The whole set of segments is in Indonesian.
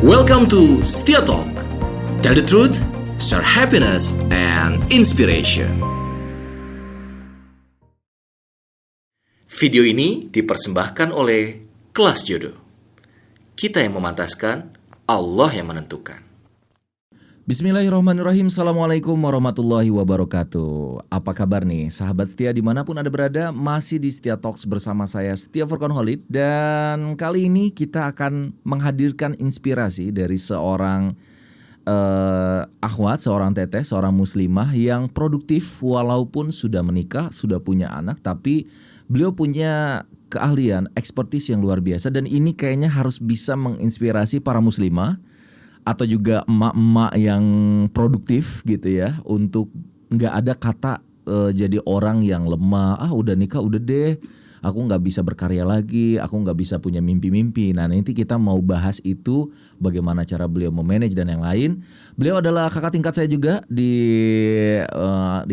Welcome to Setia Talk. Tell the truth, share happiness and inspiration. Video ini dipersembahkan oleh Kelas Jodoh. Kita yang memantaskan, Allah yang menentukan. Bismillahirrahmanirrahim. Assalamualaikum warahmatullahi wabarakatuh. Apa kabar nih sahabat setia dimanapun Anda berada? Masih di Setia Talks bersama saya Setia Furqan Khalid. Dan kali ini kita akan menghadirkan inspirasi dari seorang akhwat, seorang teteh, seorang muslimah yang produktif walaupun sudah menikah, sudah punya anak. Tapi beliau punya keahlian, ekspertis yang luar biasa. Dan ini kayaknya harus bisa menginspirasi para muslimah atau juga emak-emak yang produktif gitu ya, untuk nggak ada kata jadi orang yang lemah, udah nikah udah deh, aku nggak bisa berkarya lagi, aku nggak bisa punya mimpi-mimpi. Nah nanti kita mau bahas itu, bagaimana cara beliau memanage dan yang lain. Beliau adalah kakak tingkat saya juga di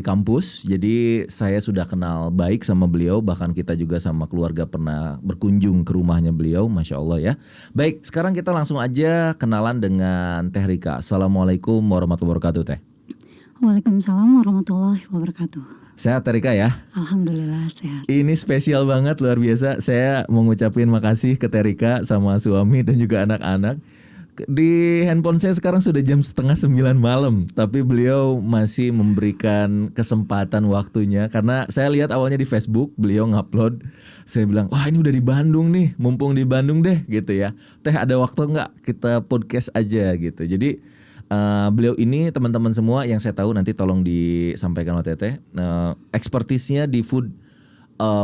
kampus, jadi saya sudah kenal baik sama beliau, bahkan kita juga sama keluarga pernah berkunjung ke rumahnya beliau, Masya Allah ya. Baik, sekarang kita langsung aja kenalan dengan Teh Rika. Assalamualaikum warahmatullahi wabarakatuh, Teh. Waalaikumsalam warahmatullahi wabarakatuh. Sehat Teh Rika ya? Alhamdulillah sehat. Ini spesial banget, luar biasa. Saya mau ngucapin makasih ke Teh Rika sama suami dan juga anak-anak. Di handphone saya sekarang sudah jam 8:30 malam, tapi beliau masih memberikan kesempatan waktunya. Karena saya lihat awalnya di Facebook beliau ngupload, saya bilang wah ini udah di Bandung nih, mumpung di Bandung deh gitu ya. Teh ada waktu nggak kita podcast aja gitu. Jadi beliau ini teman-teman semua yang saya tahu, nanti tolong disampaikan oleh Teteh, ekspertisnya di food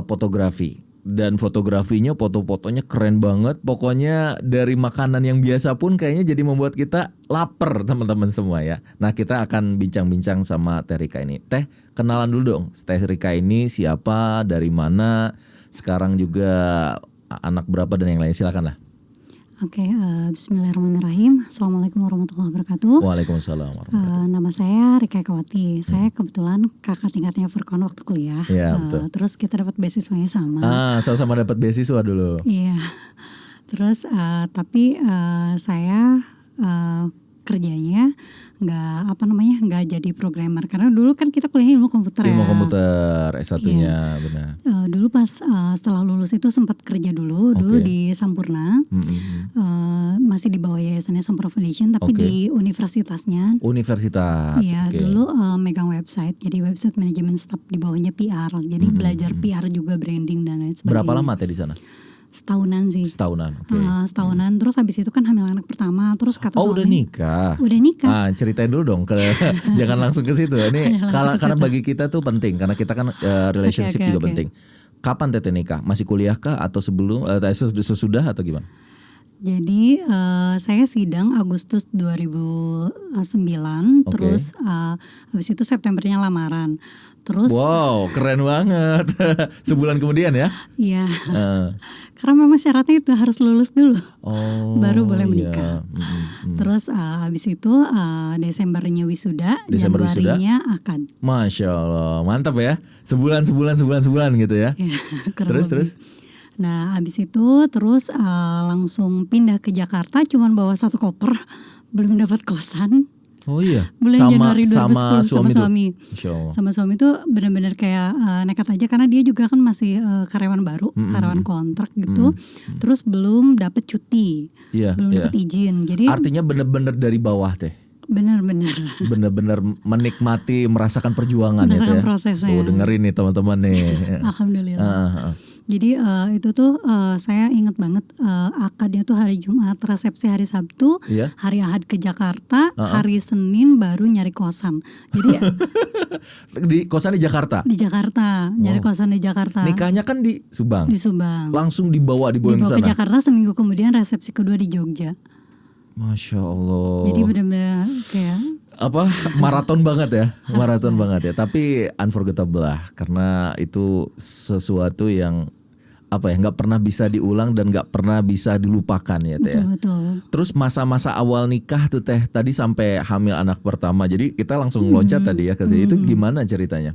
fotografi. Dan fotografinya, foto-fotonya keren banget. Pokoknya dari makanan yang biasa pun kayaknya jadi membuat kita lapar teman-teman semua ya. Nah kita akan bincang-bincang sama Teh Rika ini. Teh, kenalan dulu dong. Teh Rika ini siapa, dari mana, sekarang juga anak berapa dan yang lain, silakan lah. Oke, bismillahirrahmanirrahim. Assalamualaikum warahmatullahi wabarakatuh. Waalaikumsalam warahmatullahi wabarakatuh. Nama saya Rika Ekawati. Saya kebetulan kakak tingkatnya Furqan waktu kuliah. Iya, betul. Terus kita dapat beasiswanya sama. Sama-sama dapat beasiswa dulu. Iya. Terus tapi saya kerjanya nggak jadi programmer, karena dulu kan kita kuliahnya ilmu komputer Ilmu ya. komputer S1-nya, Iya. benar. Dulu pas setelah lulus itu sempat kerja dulu di Sampurna. Masih di bawah yayasannya Sampurna Foundation, tapi di universitasnya. Universitas. Iya, dulu megang website, jadi website management staff di bawahnya PR. Jadi belajar PR juga, branding dan lain sebagainya. Berapa lama Teh di sana? Setahunan sih. Setahunan, oke. Setahunan, terus habis itu kan hamil anak pertama, terus kata suami. Udah nikah. Udah nikah. Ceritain dulu dong, jangan langsung ke situ. Ini karena bagi kita tuh penting, karena kita kan relationship juga penting. Kapan Teteh nikah? Masih kuliah kah atau sebelum sesudah atau gimana? Jadi saya sidang Agustus 2009, terus habis itu Septembernya lamaran. Terus wow, keren banget. Sebulan kemudian ya? Iya. Karena memang syaratnya itu harus lulus dulu. Baru boleh menikah. Terus habis itu Desembernya wisuda, Januarinya akad. Masya Allah, mantap ya. Sebulan gitu ya. Terus. Nah habis itu terus langsung pindah ke Jakarta, cuman bawa 1 koper, belum dapat kosan. Oh iya. Bulan Januari 2010 sama suami. Sama suami itu benar-benar kayak nekat aja, karena dia juga kan masih karyawan baru, karyawan kontrak gitu. Terus belum dapat cuti, belum dapat izin. Jadi artinya benar-benar dari bawah Teh. Benar-benar menikmati, merasakan perjuangan ya Teh. Prosesnya. Dengerin nih teman-teman nih. Alhamdulillah. Jadi itu tuh saya ingat banget, akadnya tuh hari Jumat, resepsi hari Sabtu, hari Ahad ke Jakarta, hari Senin baru nyari kosan. Jadi di kosan di Jakarta. Nyari kosan di Jakarta. Nikahnya kan di Subang. Langsung dibawa ke sana. Ke Jakarta, seminggu kemudian resepsi kedua di Jogja. Masya Allah. Jadi benar-benar kayak maraton banget ya. Tapi unforgettable lah, karena itu sesuatu yang nggak pernah bisa diulang dan nggak pernah bisa dilupakan ya Teh. Betul. Terus masa-masa awal nikah tuh Teh, tadi sampai hamil anak pertama, jadi kita langsung loncat tadi ya ke sini. Itu gimana ceritanya?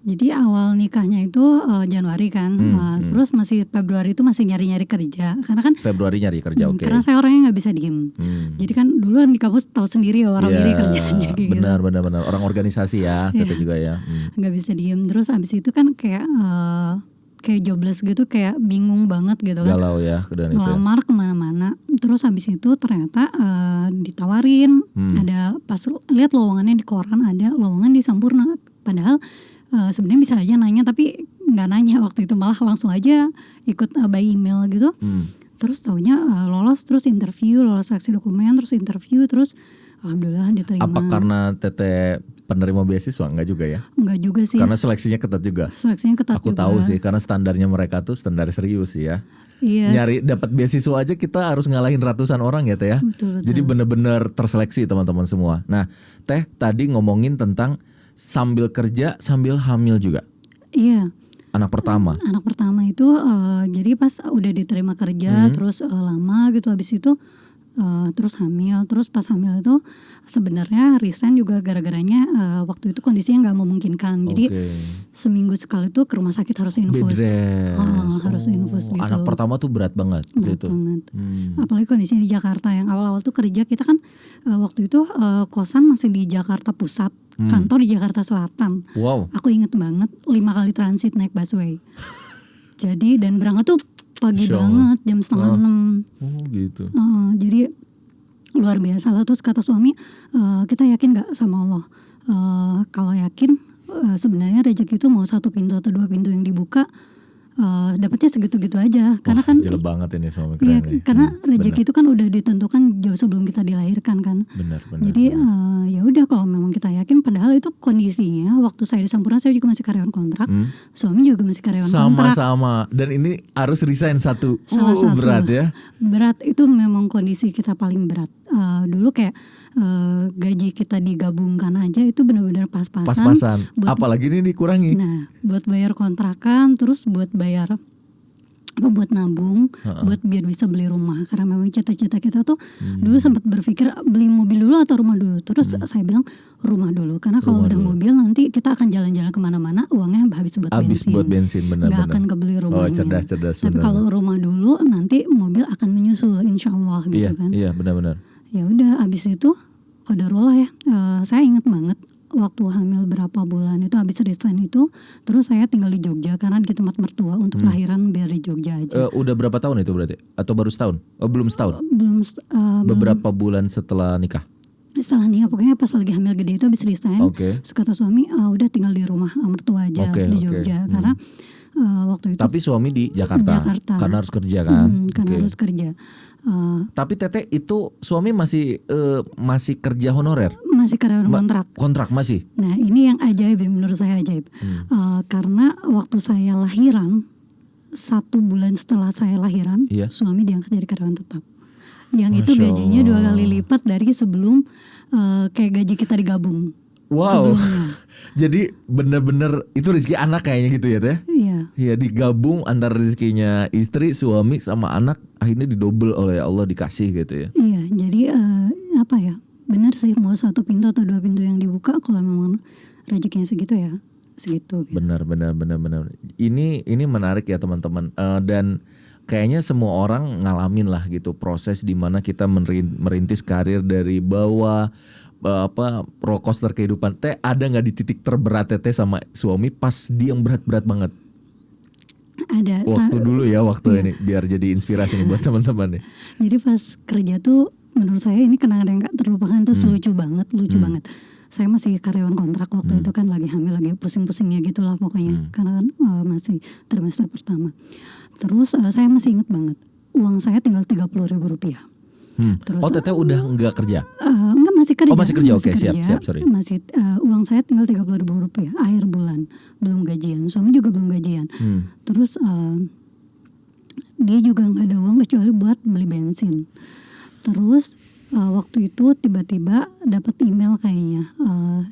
Jadi awal nikahnya itu Januari kan, terus masih Februari itu masih nyari-nyari kerja, karena kan Februari nyari kerja, oke. Karena saya orangnya nggak bisa diem. Jadi kan dulu di kampus tahu sendiri ya orang diri kerjaannya gitu. Benar, orang organisasi ya, Tete juga ya. Nggak bisa diem, terus abis itu kan kayak jobless gitu, kayak bingung banget gitu kan. Galau ya, dan itu. Ngelamar kemana-mana, terus habis itu ternyata ditawarin, ada pas lihat lowongannya di koran ada lowongan di Sampurna, padahal sebenarnya bisa aja nanya tapi nggak nanya waktu itu, malah langsung aja ikut by email gitu. Terus taunya lolos, terus interview, lolos seleksi dokumen, terus interview, terus alhamdulillah diterima. Apa karena Tete penerima beasiswa? Enggak juga ya? Enggak juga sih. Karena seleksinya ketat juga. Seleksinya ketat Aku juga. tahu sih, karena standarnya mereka tuh standar serius ya. Iya. Nyari dapat beasiswa aja kita harus ngalahin ratusan orang ya Teh ya. Betul. Jadi benar-benar terseleksi teman-teman semua. Nah, Teh tadi ngomongin tentang sambil kerja sambil hamil juga. Iya. Anak pertama. Anak pertama itu jadi pas udah diterima kerja, terus lama gitu, habis itu terus hamil, terus pas hamil itu sebenarnya resign juga gara-garanya waktu itu kondisinya nggak memungkinkan, jadi seminggu sekali tuh ke rumah sakit harus infus. Harus infus gitu. Anak pertama tuh berat banget. Berat banget. Apalagi kondisinya di Jakarta yang awal-awal tuh kerja kita kan waktu itu kosan masih di Jakarta Pusat, kantor di Jakarta Selatan. Wow. Aku inget banget 5 kali transit naik busway. Jadi dan berangkat tuh pagi banget jam 5:30. Oh gitu. Jadi luar biasa lah. Terus kata suami, kita yakin nggak sama Allah? Kalau yakin sebenarnya rezeki itu mau 1 pintu atau 2 pintu yang dibuka, dapatnya segitu-gitu aja. Karena kan jelek banget ini suami keren nih. Karena rezeki itu kan udah ditentukan jauh sebelum kita dilahirkan kan. Benar. Jadi ya udah kalau memang kita yakin, padahal itu kondisinya waktu saya di Sampurna saya juga masih karyawan kontrak, suami juga masih karyawan kontrak. Sama-sama. Dan ini harus resign satu. Salah satu. Berat ya. Berat itu memang kondisi kita paling berat. Dulu kayak gaji kita digabungkan aja itu benar-benar pas-pasan. Pas-pasan. Apalagi ini dikurangi. Nah, buat bayar kontrakan, terus buat bayar buat nabung, buat biar bisa beli rumah. Karena memang cita-cita kita tuh dulu sempat berpikir beli mobil dulu atau rumah dulu. Terus saya bilang rumah dulu, karena kalau udah mobil nanti kita akan jalan-jalan kemana-mana, uangnya habis buat bensin. Buat bensin, benar-benar. Gak akan kebeli rumahnya. Cerdas. Tapi kalau rumah dulu nanti mobil akan menyusul, insya Allah gitu kan. Iya, benar-benar. Ya udah, abis itu qadarullah ya. Saya ingat banget waktu hamil berapa bulan itu, habis resign itu, terus saya tinggal di Jogja karena di tempat mertua untuk lahiran biar di Jogja aja. Udah berapa tahun itu berarti? Atau baru setahun? Belum setahun? Beberapa bulan setelah nikah? Setelah nikah, pokoknya pas lagi hamil gede itu habis resign. Terus kata suami, udah tinggal di rumah mertua aja di Jogja. Karena waktu itu. Tapi suami di Jakarta. Karena harus kerja kan? Karena harus kerja. Tapi Tete itu suami masih kerja honorer? Masih karyawan kontrak. Kontrak masih? Nah ini yang ajaib, menurut saya ajaib. Karena waktu saya lahiran, 1 bulan setelah saya lahiran, suami diangkat jadi karyawan tetap. Yang itu gajinya 2 kali lipat dari sebelum kayak gaji kita digabung. Wow. Sebelumnya. Jadi bener-bener itu rezeki anak kayaknya gitu ya Teh? Iya, digabung antara rezekinya istri, suami sama anak, akhirnya didobel oleh Allah, dikasih gitu ya. Iya, jadi apa ya? Benar sih, mau 1 pintu atau 2 pintu yang dibuka, kalau memang rezekinya segitu ya segitu. Gitu. Benar. Ini menarik ya teman-teman. Dan kayaknya semua orang ngalamin lah gitu proses di mana kita merintis karir dari bawah. Roller coaster kehidupan. Teh ada nggak di titik terberat Teh sama suami pas dia yang berat-berat banget? Ada. Waktu dulu ya, ini biar jadi inspirasi nih buat teman-teman nih. Jadi pas kerja tuh menurut saya ini kenangan yang gak terlupakan tuh, lucu banget. Saya masih karyawan kontrak waktu itu kan, lagi hamil, lagi pusing-pusingnya gitulah pokoknya. Karena kan masih trimester pertama. Terus saya masih ingat banget, uang saya tinggal Rp30.000. Terus, Teteh udah nggak kerja? Enggak, masih kerja. Masih kerja, oke, siap, sorry. Masih uang saya tinggal Rp30.000 akhir bulan, belum gajian. Suami juga belum gajian. Terus dia juga nggak ada uang kecuali buat beli bensin. Terus waktu itu tiba-tiba dapat email kayaknya,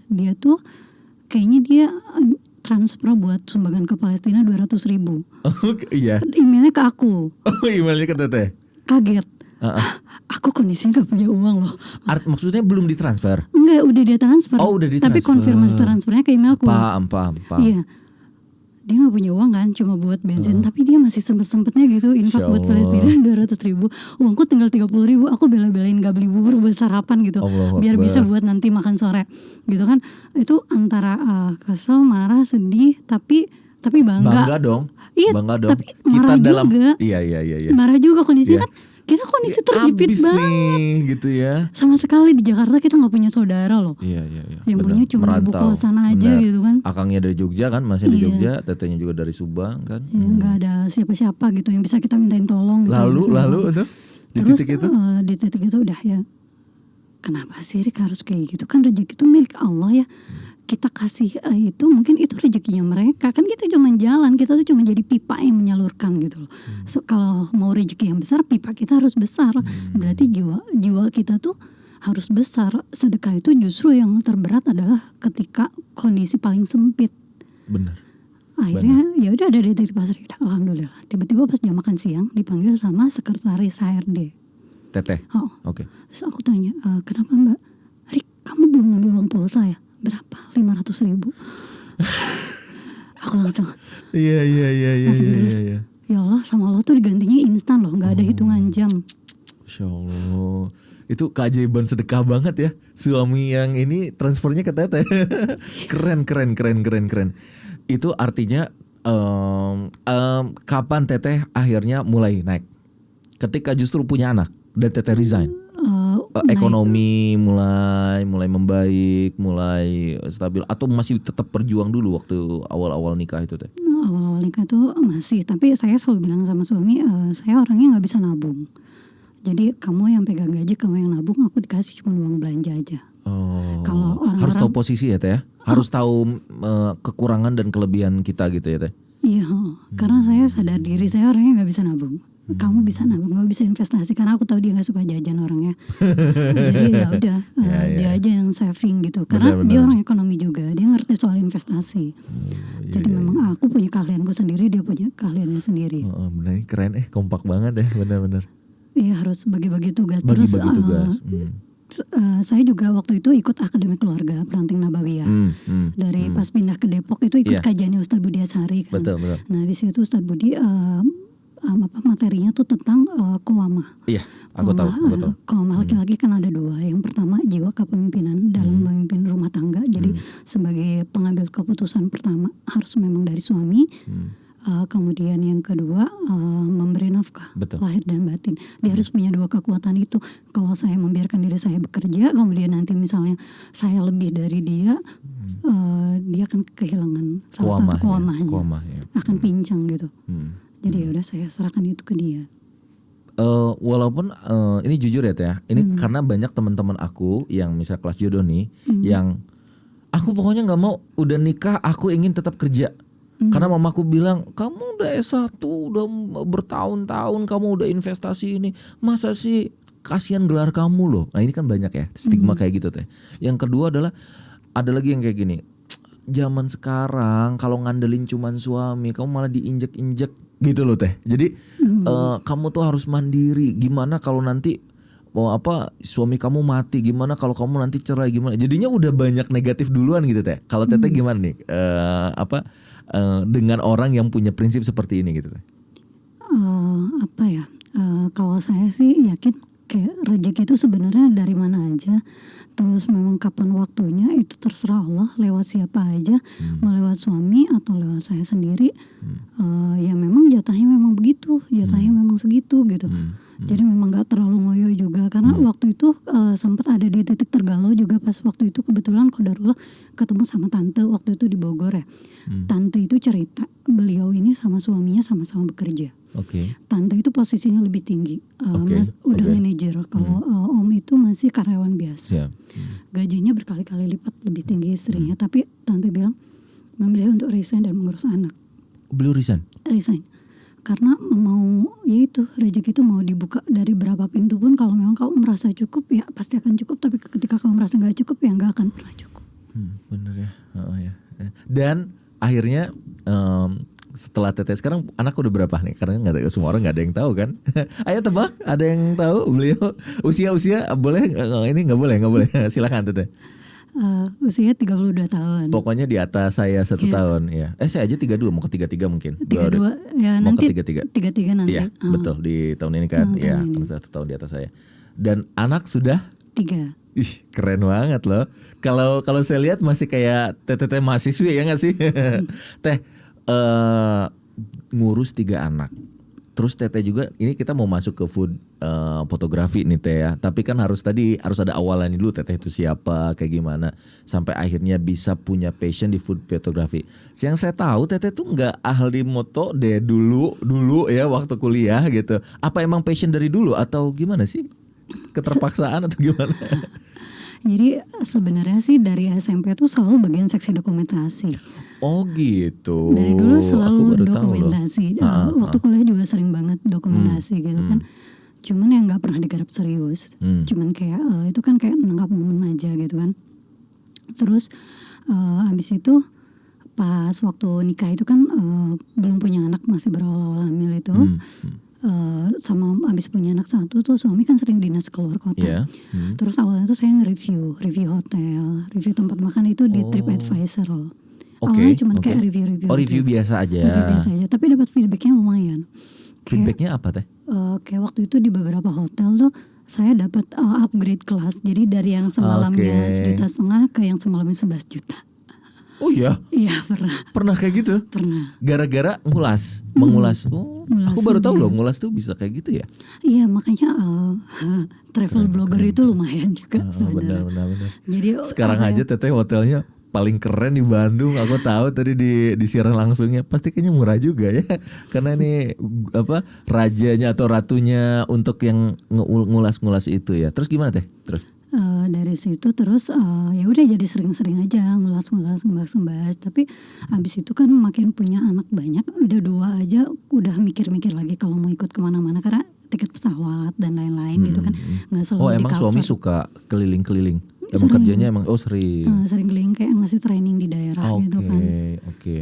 dia tuh kayaknya dia transfer buat sumbangan ke Palestina 200.000. Iya. Emailnya ke aku. Emailnya ke Teteh. Kaget. Aku kondisinya gak punya uang loh. Maksudnya belum ditransfer? Enggak, udah dia transfer. Oh, udah ditransfer. Tapi konfirmasi transfernya ke emailku. Paham. Iya. dia nggak punya uang kan, cuma buat bensin, tapi dia masih sempet-sempetnya gitu infak buat Palestina 200.000. Uangku tinggal 30.000, aku bela-belain gak beli bubur buat sarapan gitu, biar bisa buat nanti makan sore gitu kan. Itu antara kesel, marah, sedih, tapi bangga dong. Iya, bangga dong. tapi marah juga. Iya. Marah juga kondisinya kan. Kita kondisi terjepit banget nih, gitu ya. Sama sekali di Jakarta kita nggak punya saudara loh. Iya. Yang punya cuma ibu kosan aja gitu kan. Akangnya dari Jogja kan, masih di Jogja, tetenya juga dari Subang kan. Nggak ada siapa-siapa gitu yang bisa kita mintain tolong gitu. Lalu itu di terus titik itu? Di titik itu udah ya. Kenapa sih Rik harus kayak gitu? Kan rezeki itu milik Allah ya. Kita kasih itu mungkin itu rezekinya mereka, kan kita cuma jalan, kita tuh cuma jadi pipa yang menyalurkan gitu loh. So, kalau mau rezeki yang besar, pipa kita harus besar, berarti jiwa kita tuh harus besar. Sedekah itu justru yang terberat adalah ketika kondisi paling sempit. Benar. Akhirnya ya udah ada di titik pasar, alhamdulillah. Tiba-tiba pas jam makan siang dipanggil sama sekretaris HRD. Teteh. Oke. Terus aku tanya, kenapa Mbak? Rik, kamu belum ngambil uang pulsa ya? Berapa? 500.000. Aku langsung Iya. Ya Allah, sama Allah tuh digantinya instan loh, gak ada hitungan jam. Masya Allah. Itu keajaiban sedekah banget ya. Suami yang ini transfernya ke teteh. Keren. Itu artinya kapan teteh akhirnya mulai naik? Ketika justru punya anak dan teteh resign. Ekonomi mulai membaik, mulai stabil, atau masih tetap berjuang dulu waktu awal-awal nikah itu teh? Awal-awal nikah tuh masih, tapi saya selalu bilang sama suami, saya orangnya nggak bisa nabung. Jadi kamu yang pegang gaji, kamu yang nabung, aku dikasih cuma uang belanja aja. Kalau orang-orang harus tahu posisi ya teh, harus tahu kekurangan dan kelebihan kita gitu ya teh. Iya, karena saya sadar diri saya orangnya nggak bisa nabung. Kamu bisa nabung, gak bisa investasi, karena aku tahu dia nggak suka jajan orangnya. Jadi ya udah, dia aja yang saving gitu. Karena dia orang ekonomi juga, dia ngerti soal investasi. Jadi memang aku punya keahlianku sendiri, dia punya keahliannya sendiri. Benar, keren, kompak banget ya, benar-benar. Iya, harus bagi-bagi tugas. Bagi-bagi tugas. Saya juga waktu itu ikut akademi keluarga Peranting Nabawiyah. Dari pas pindah ke Depok itu ikut kajiannya Ustadz Budi Asari kan. Betul. Nah di situ Ustadz Budi materinya tuh tentang qawamah. Iya, aku tahu. Qawamah laki-laki kan ada dua. Yang pertama jiwa kepemimpinan dalam memimpin rumah tangga. Jadi sebagai pengambil keputusan pertama harus memang dari suami. Kemudian yang kedua memberi nafkah. Betul. Lahir dan batin. Dia harus punya dua kekuatan itu. Kalau saya membiarkan diri saya bekerja, kemudian nanti misalnya saya lebih dari dia, dia akan kehilangan salah satu qawamahnya. Akan pincang gitu. Jadi ya udah saya serahkan itu ke dia. Walaupun ini jujur ya teh, ini karena banyak teman-teman aku yang misal kelas jodoh nih, yang aku pokoknya nggak mau udah nikah, aku ingin tetap kerja. Karena mamaku bilang, kamu udah S1, udah bertahun-tahun, kamu udah investasi ini, masa sih kasihan gelar kamu loh. Nah ini kan banyak ya stigma kayak gitu teh. Yang kedua adalah ada lagi yang kayak gini. Zaman sekarang kalau ngandelin cuman suami, kamu malah diinjek-injek gitu loh teh. Jadi kamu tuh harus mandiri. Gimana kalau nanti suami kamu mati? Gimana kalau kamu nanti cerai? Gimana? Jadinya udah banyak negatif duluan gitu teh. Kalau teteh gimana nih? Dengan orang yang punya prinsip seperti ini gitu teh? Kalau saya sih yakin kayak rezeki itu sebenarnya dari mana aja. Terus memang kapan waktunya itu terserah Allah, lewat siapa aja, mau lewat suami atau lewat saya sendiri. Ya memang jatahnya memang begitu, jatahnya memang segitu gitu. Jadi memang gak terlalu ngoyo juga. Karena waktu itu sempat ada di titik tergalau juga pas waktu itu kebetulan qadarullah ketemu sama tante waktu itu di Bogor ya. Tante itu cerita beliau ini sama suaminya sama-sama bekerja. Tante itu posisinya lebih tinggi, udah manajer. Kalau om itu masih karyawan biasa. Gajinya berkali-kali lipat lebih tinggi istrinya. Tapi tante bilang memilih untuk resign dan mengurus anak. Beliau resign? Resign. Karena mau yaitu rezeki itu mau dibuka dari berapa pintu pun, kalau memang kamu merasa cukup ya pasti akan cukup. Tapi ketika kamu merasa gak cukup ya gak akan pernah cukup. Bener ya. Dan akhirnya setelah teteh sekarang anak udah berapa nih? Karena nggak semua orang nggak ada yang tahu kan. Ayo tebak, ada yang tahu beliau usia boleh? Ini nggak boleh. Silakan teteh. usia 32 tahun. Pokoknya di atas saya 1 tahun ya. Saya aja 32 mau ke 33 mungkin. 32 ya mau nanti. ke 33. 33 nanti. Iya, betul di tahun ini kan. Ya, 1 tahun di atas saya. Dan anak sudah 3. Ih, keren banget loh. Kalau saya lihat masih kayak teteh mahasiswi ya nggak sih? Teh ngurus 3 anak. Terus teteh juga ini kita mau masuk ke food fotografi nih teh ya. Tapi kan harus ada awalannya dulu teteh itu siapa, kayak gimana sampai akhirnya bisa punya passion di food fotografi. Yang saya tahu teteh tuh nggak ahli moto deh dulu ya waktu kuliah gitu. Apa emang passion dari dulu atau gimana sih? Keterpaksaan atau gimana? Jadi sebenarnya sih dari SMP tuh selalu bagian seksi dokumentasi. Oh gitu. Dari dulu selalu dokumentasi. Waktu kuliah juga sering banget dokumentasi gitu kan. Cuman yang nggak pernah digarap serius. Cuman kayak itu kan kayak menangkap momen aja gitu kan. Terus abis itu pas waktu nikah itu kan belum punya anak, masih berawal-awal hamil itu. Sama abis punya anak 1 tuh suami kan sering dinas keluar kota. Terus awalnya tuh saya review hotel, review tempat makan itu di TripAdvisor loh. Awalnya cuma kayak review. Review biasa aja. Review biasa aja, tapi dapat feedbacknya lumayan. Feedbacknya apa teh? Kayak waktu itu di beberapa hotel tuh saya dapat upgrade kelas. Jadi dari yang semalamnya 1,5 juta ke yang semalamnya 11 juta. Oh iya? Iya pernah. Pernah kayak gitu? Pernah. Gara-gara mengulas. Ngulas aku baru tahu loh ngulas tuh bisa kayak gitu ya. Iya makanya travel blogger itu lumayan juga sebenarnya. Benar. Jadi sekarang aja teteh hotelnya paling keren di Bandung. Aku tahu tadi di siaran langsungnya pasti kayaknya murah juga ya. Karena ini rajanya atau ratunya untuk yang ngulas itu ya. Terus gimana teh? Terus? Dari situ terus ya udah jadi sering-sering aja ngulas bahas. Tapi abis itu kan makin punya anak banyak, udah 2 aja udah mikir-mikir lagi kalau mau ikut kemana-mana karena tiket pesawat dan lain-lain gitu kan nggak selalu di cover. Emang suami suka keliling-keliling? Emang kerjanya emang sering? Sering keliling kayak ngasih training di daerah gitu kan. Oke.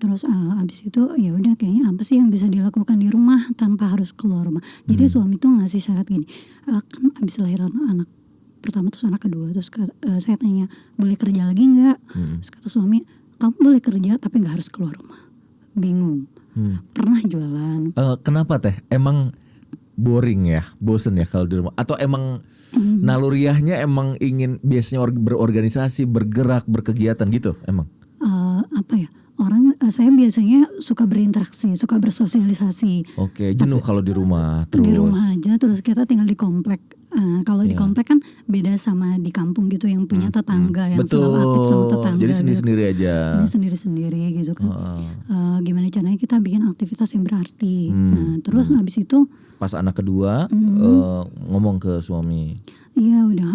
Terus abis itu ya udah kayaknya apa sih yang bisa dilakukan di rumah tanpa harus keluar rumah. Jadi suami tuh ngasih syarat gini, kan abis lahiran anak pertama terus anak kedua, terus saya tanya boleh kerja lagi nggak? Terus kata suami, kamu boleh kerja tapi nggak harus keluar rumah. Bingung. Pernah jualan. Kenapa teh? Emang boring ya, bosen ya kalau di rumah? Atau emang naluriahnya emang ingin biasanya berorganisasi, bergerak, berkegiatan gitu emang? Saya biasanya suka berinteraksi, suka bersosialisasi. Oke, jenuh kalau di rumah terus. Di rumah aja, terus kita tinggal di komplek. Kalau di komplek kan beda sama di kampung gitu yang punya tetangga yang selalu aktif sama tetangga. Jadi sendiri-sendiri gitu. aja. Jadi sendiri-sendiri gitu kan. Gimana caranya kita bikin aktivitas yang berarti. Nah terus habis itu. Pas anak kedua ngomong ke suami. Iya udah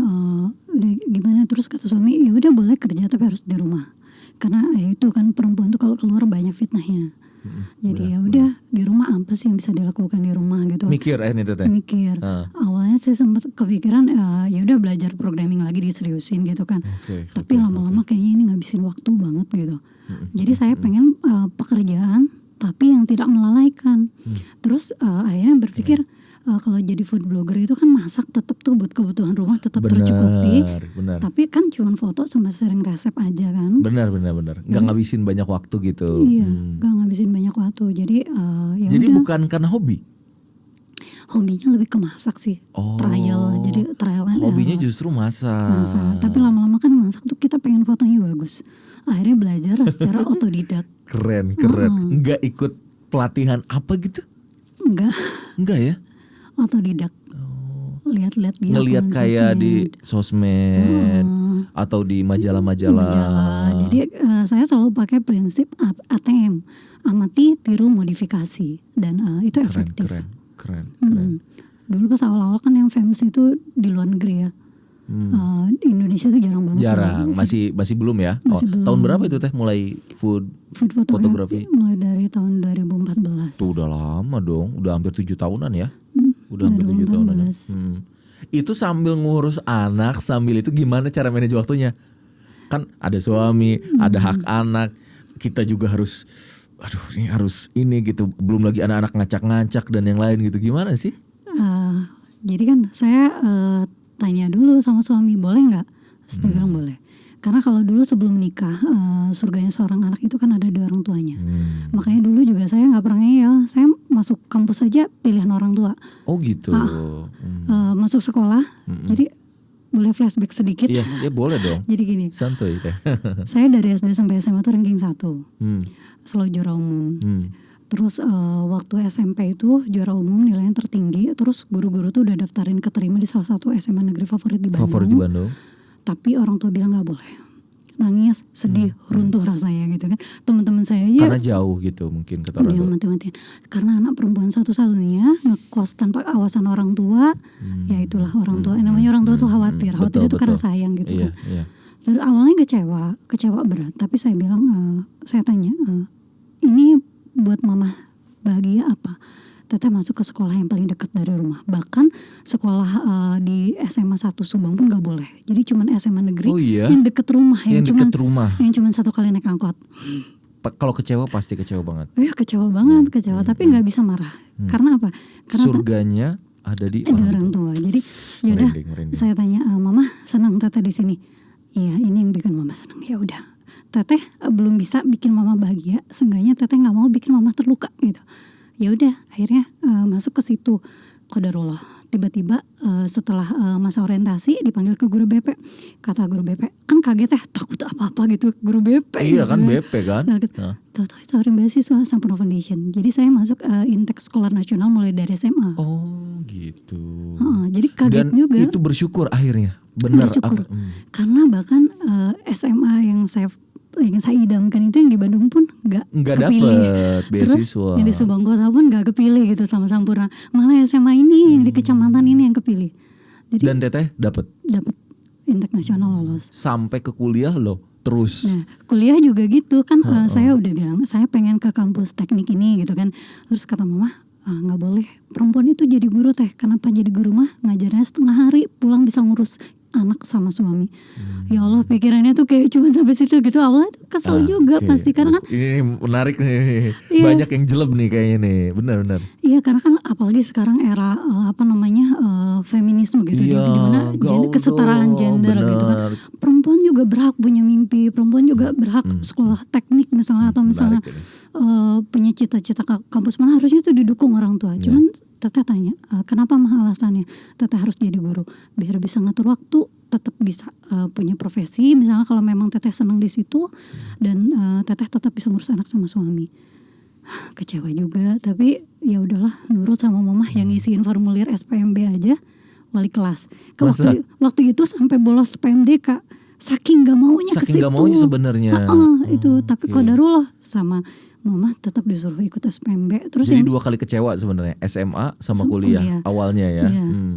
gimana, terus kata suami ya udah boleh kerja tapi harus di rumah. Karena ya itu kan perempuan tuh kalau keluar banyak fitnahnya. Jadi ya udah di rumah apa sih yang bisa dilakukan di rumah gitu. Mikir nih teteh. Mikir. Awalnya saya sempat kepikiran ya udah belajar programming lagi, diseriusin gitu kan. Tapi lama-lama kayaknya ini ngabisin waktu banget gitu. Jadi saya pengen pekerjaan tapi yang tidak melalaikan. Terus akhirnya berpikir kalau jadi food blogger itu kan masak tetap tuh buat kebutuhan rumah tetap tercukupi. Benar. Tapi kan cuma foto sama sharing resep aja kan. Benar. Nggak ngabisin banyak waktu gitu. Iya, nggak ngabisin banyak waktu. Jadi ya jadi udah. Bukan karena hobi. Hobinya lebih ke masak sih. Trial. Jadi trial. Hobinya justru masak. Tapi lama-lama kan masak tuh kita pengen fotonya bagus. Akhirnya belajar secara otodidak. Keren. Nggak ikut pelatihan apa gitu? Enggak ya? Otodidak. Lihat-lihat dia. Ngelihat kayak di sosmed atau di majalah-majalah. Jadi saya selalu pakai prinsip ATM, amati, tiru, modifikasi, dan itu efektif. Keren. Dulu pas awal-awal kan yang famous itu di luar negeri ya. Indonesia tuh jarang banget. Masih belum ya. Belum. Tahun berapa itu teh mulai food fotografi? Mulai dari tahun 2014. Tuh udah lama dong, udah hampir 7 tahunan ya. Udah hampir 7 tahunan. Itu sambil ngurus anak, sambil itu gimana cara manage waktunya? Kan ada suami, ada hak anak, kita juga harus ini gitu. Belum lagi anak-anak ngacak-ngacak dan yang lain gitu. Gimana sih? Jadi kan saya tanya dulu sama suami, boleh nggak Saya bilang boleh. Karena kalau dulu sebelum nikah, surganya seorang anak itu kan ada di orang tuanya. Makanya dulu juga saya nggak pernah ngeyel. Saya masuk kampus saja pilihan orang tua. Oh gitu. Masuk sekolah, jadi boleh flashback sedikit. Iya, ya boleh dong. Jadi gini. Santuy teh. Saya dari SD sampai SMA tuh ranking 1. Selalu juara umum. Terus waktu SMP itu juara umum nilainya tertinggi. Terus guru-guru tuh udah daftarin keterima di salah satu SMA negeri favorit di Bandung. Tapi orang tua bilang nggak boleh. Nangis, sedih, runtuh rasanya gitu kan. Teman-teman saya aja karena jauh gitu mungkin kata orang tua. Mati-matian. Karena anak perempuan satu-satunya ngekos tanpa awasan orang tua. Ya itulah orang tua. Namanya orang tua tuh khawatir. Khawatir itu karena sayang gitu kan. Jadi awalnya kecewa berat. Tapi saya bilang, saya tanya, ini buat mama bahagia apa? Teteh masuk ke sekolah yang paling dekat dari rumah. Bahkan sekolah di SMA 1 Subang pun gak boleh. Jadi cuman SMA negeri yang deket rumah. Yang cuman 1 kali naik angkot. Kalau kecewa pasti kecewa banget. Iya kecewa banget, Tapi gak bisa marah. Karena apa? Karena surganya ada di orang tua. Jadi yaudah saya tanya, mama senang teteh di sini? Iya ini yang bikin mama senang. Ya udah. Teteh belum bisa bikin mama bahagia. Seenggaknya teteh gak mau bikin mama terluka gitu. Ya udah akhirnya masuk ke situ. Qadarullah tiba-tiba setelah masa orientasi dipanggil ke guru BP. Kata guru BP kan kaget takut apa-apa gitu guru BP. Iya kan BP kan. Tahu tawarin beasiswa Sampurna Foundation. Jadi saya masuk Intek Sekolah Nasional mulai dari SMA. Oh gitu. Jadi kaget juga. Dan itu bersyukur akhirnya. Benar. Bersyukur. Karena bahkan SMA yang saya idamkan itu yang di Bandung pun gak kepilih. Dapet beasiswa. Terus yang di Subang Kota pun gak kepilih gitu sama Sampurna. Malah SMA ini yang di kecamatan ini yang kepilih. Jadi, dan teteh dapat Intek Nasional lolos. Sampai ke kuliah loh terus. Nah kuliah juga gitu kan. Saya udah bilang saya pengen ke kampus teknik ini gitu kan. Terus kata mama gak boleh perempuan itu jadi guru teh. Kenapa jadi guru mah ngajarnya setengah hari pulang bisa ngurus anak sama suami. Ya Allah pikirannya tuh kayak cuma sampai situ gitu. Awalnya tuh kesel juga pasti karena kan ini menarik nih. Banyak yang jelek nih kayaknya nih. Benar. Iya karena kan apalagi sekarang era feminisme gitu. Dimana kesetaraan gender gitu kan. Perempuan juga berhak punya mimpi. Perempuan juga berhak sekolah teknik misalnya. Atau misalnya punya cita-cita kampus mana harusnya tuh didukung orang tua. Cuman teteh tanya, kenapa mah alasannya? Teteh harus jadi guru biar bisa ngatur waktu, tetap bisa punya profesi. Misalnya kalau memang teteh senang di situ dan teteh tetap bisa ngurus anak sama suami. Kecewa juga, tapi ya udahlah nurut sama mama yang ngisiin formulir SPMB aja wali kelas. Waktu itu sampai bolos PMDK. Saking gak maunya ke situ. Saking gak maunya sebenarnya. Itu tapi qadarullah sama mama tetap disuruh ikut SPMB. Terus jadi 2 kali kecewa sebenarnya, SMA sama kuliah awalnya ya.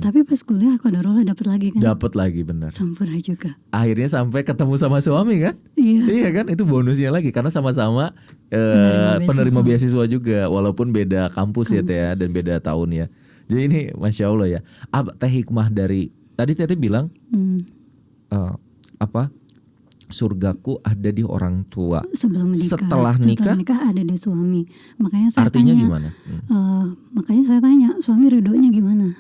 Tapi pas kuliah qadarullah dapat lagi kan. Dapat lagi benar. Sampurna juga. Akhirnya sampai ketemu sama suami kan? Iya kan, itu bonusnya lagi karena sama-sama penerima beasiswa juga walaupun beda kampus ya Teh dan beda tahun ya. Jadi ini Masya Allah ya. Teh hikmah dari tadi Teh bilang surgaku ada di orang tua. Sebelum menikah. Setelah nikah ada di suami. Makanya saya artinya tanya, gimana? Makanya saya tanya suami ridhonya gimana?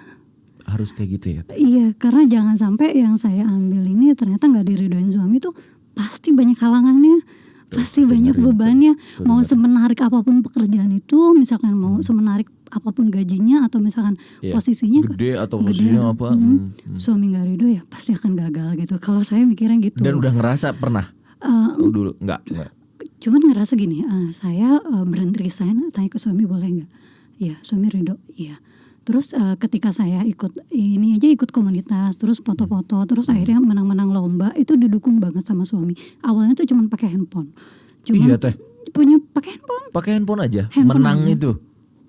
Harus kayak gitu ya? Iya, karena jangan sampai yang saya ambil ini ternyata nggak diridhoin suami tuh pasti banyak halangannya. Pasti banyak bebannya. Mau semenarik apapun pekerjaan itu, misalkan mau semenarik apapun gajinya atau misalkan posisinya gede atau posisinya apa, suami nggak ridho ya pasti akan gagal gitu. Kalau saya mikirnya gitu. Dan udah ngerasa pernah? Dulu enggak. Cuman ngerasa gini, saya berhenti resign, tanya ke suami boleh nggak? Iya, suami ridho. Iya. Terus ketika saya ikut komunitas, terus foto-foto, terus akhirnya menang-menang lomba, itu didukung banget sama suami. Awalnya tuh cuma pakai handphone. Iya Teh. Punya pakai handphone. Pakai handphone aja. Menang aja. Itu.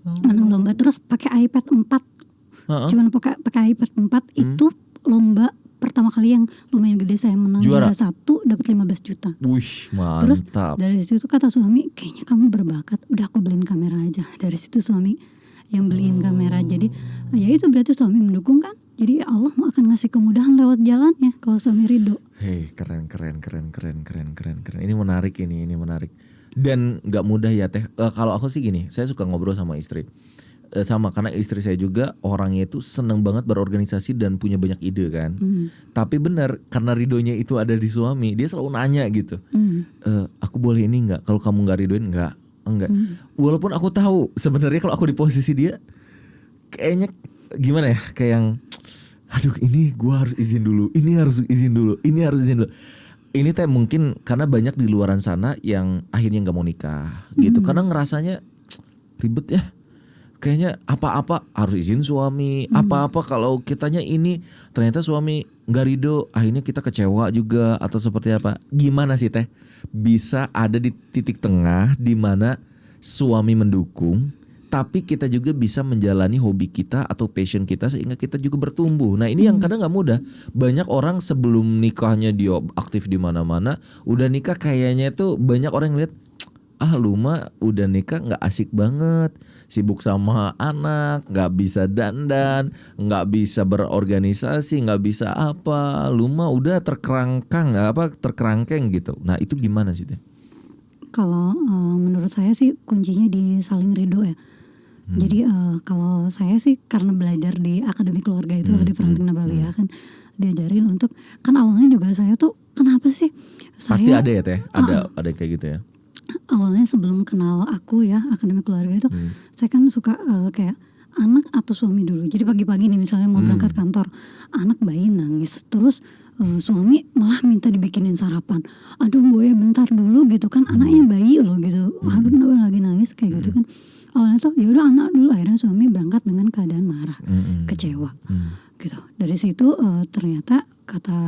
Menang lomba, terus pakai iPad 4. Cuman pakai iPad 4 itu lomba pertama kali yang lumayan gede saya menang juara 1 dapat 15 juta. Wih, mantap. Terus dari situ kata suami, kayaknya kamu berbakat, udah aku beliin kamera aja. Dari situ suami yang beliin kamera. Jadi ya itu berarti suami mendukung kan. Jadi Allah mau akan ngasih kemudahan lewat jalannya kalau suami ridho. Hei, keren. Ini menarik ini menarik. Dan nggak mudah ya Teh. Kalau aku sih gini, saya suka ngobrol sama istri. sama karena istri saya juga orangnya itu seneng banget berorganisasi dan punya banyak ide kan. Tapi benar karena ridhonya itu ada di suami, dia selalu nanya gitu. Aku boleh ini nggak? Kalau kamu nggak ridhoin enggak. Walaupun aku tahu sebenarnya kalau aku di posisi dia kayaknya gimana ya, kayak yang aduh ini gua harus izin dulu, ini harus izin dulu, ini harus izin dulu. Ini teh mungkin karena banyak di luaran sana yang akhirnya nggak mau nikah gitu karena ngerasanya ribet ya. Kayaknya apa-apa harus izin suami, apa-apa kalau kitanya ini ternyata suami nggak ridho, akhirnya kita kecewa juga atau seperti apa. Gimana sih teh bisa ada di titik tengah di mana suami mendukung tapi kita juga bisa menjalani hobi kita atau passion kita sehingga kita juga bertumbuh. Nah ini yang kadang nggak mudah. Banyak orang sebelum nikahnya dia aktif di mana-mana, udah nikah kayaknya tuh banyak orang yang lihat, lu mah udah nikah nggak asik banget, sibuk sama anak, nggak bisa dandan, nggak bisa berorganisasi, nggak bisa apa, lu mah udah terkerangkeng gitu. Nah itu gimana sih teh? Kalau menurut saya sih kuncinya di saling ridho ya. Jadi kalau saya sih karena belajar di Akademi Keluarga itu di Parenting Nabawiyah kan diajarin untuk, kan awalnya juga saya tuh kenapa sih pasti ada ya teh, ada kayak gitu ya. Awalnya sebelum kenal aku ya Akademi Keluarga itu saya kan suka kayak anak atau suami dulu. Jadi pagi-pagi nih misalnya mau berangkat kantor, anak bayi nangis terus suami malah minta dibikinin sarapan. Aduh boy bentar dulu gitu kan, anaknya bayi loh gitu. Aduh lagi nangis kayak gitu kan. Awalnya tuh ya udah anak dulu, akhirnya suami berangkat dengan keadaan marah, kecewa. Gitu. Dari situ ternyata kata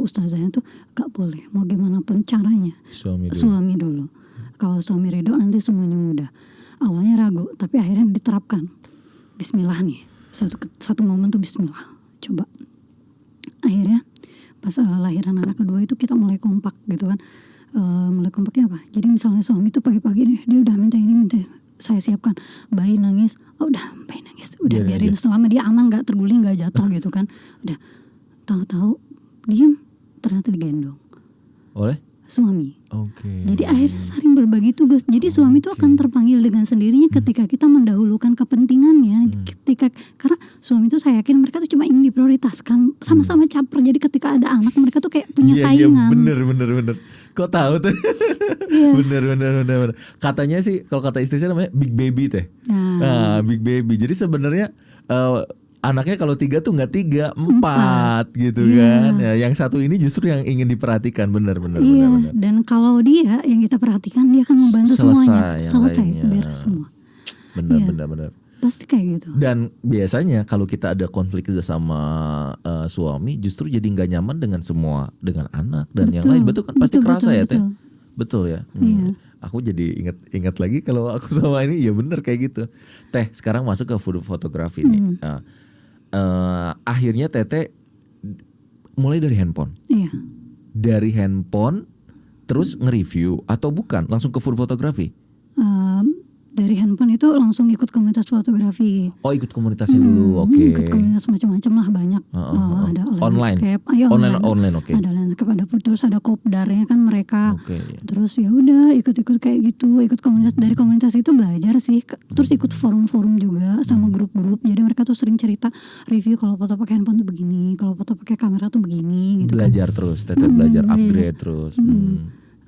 ustazahnya tuh gak boleh, mau gimana pun caranya suami dulu. Kalau suami ridho nanti semuanya mudah. Awalnya ragu tapi akhirnya diterapkan. Bismillah nih, satu momen tuh Bismillah. Coba. Akhirnya pas lahiran anak kedua itu kita mulai kompak gitu kan. Mulai kompaknya apa? Jadi misalnya suami tuh pagi-pagi nih dia udah minta ini minta saya siapkan, bayi nangis, bayi nangis, udah biarin selama dia aman, nggak terguling, nggak jatuh gitu kan, udah. Tahu-tahu diem, ternyata digendong oleh suami. Oke. Jadi akhirnya saling berbagi tugas. Jadi suami itu akan terpanggil dengan sendirinya ketika kita mendahulukan kepentingannya. Karena suami itu saya yakin mereka tuh cuma ingin diprioritaskan, sama-sama caper. Jadi ketika ada anak mereka tuh kayak punya saingan. Iya bener. Kok tahu tuh? Bener. Katanya sih kalau kata istri saya namanya big baby teh. Nah, big baby. Jadi sebenarnya anaknya kalau 3 tuh nggak 3, 4 gitu kan. Ya, yang satu ini justru yang ingin diperhatikan, benar. Dan kalau dia yang kita perhatikan dia akan membantu semuanya. Selesai, beres semua. Benar. Pasti kayak gitu. Dan biasanya kalau kita ada konflik sama suami, justru jadi nggak nyaman dengan dengan anak dan yang lain. Betul kan? Pasti kerasa ya teh. Betul ya. Iya. Aku jadi ingat lagi kalau aku sama ini ya benar kayak gitu. Teh sekarang masuk ke fotografi nih. Akhirnya Tete mulai dari handphone. Iya. Dari handphone terus nge-review atau bukan langsung ke food fotografi? Dari handphone itu langsung ikut komunitas fotografi. Oh ikut komunitasnya dulu, oke. Ikut komunitas macam-macam lah banyak. Ada landscape, online, oke. Ada landscape, ada terus ada kopdarnya kan mereka. Okay. Terus ya udah ikut kayak gitu, ikut komunitas. Dari komunitas itu belajar sih. Terus ikut forum-forum juga sama grup-grup. Jadi mereka tuh sering cerita review kalau foto pakai handphone tuh begini, kalau foto pakai kamera tuh begini. Gitu belajar kan. Terus, Tete belajar upgrade terus.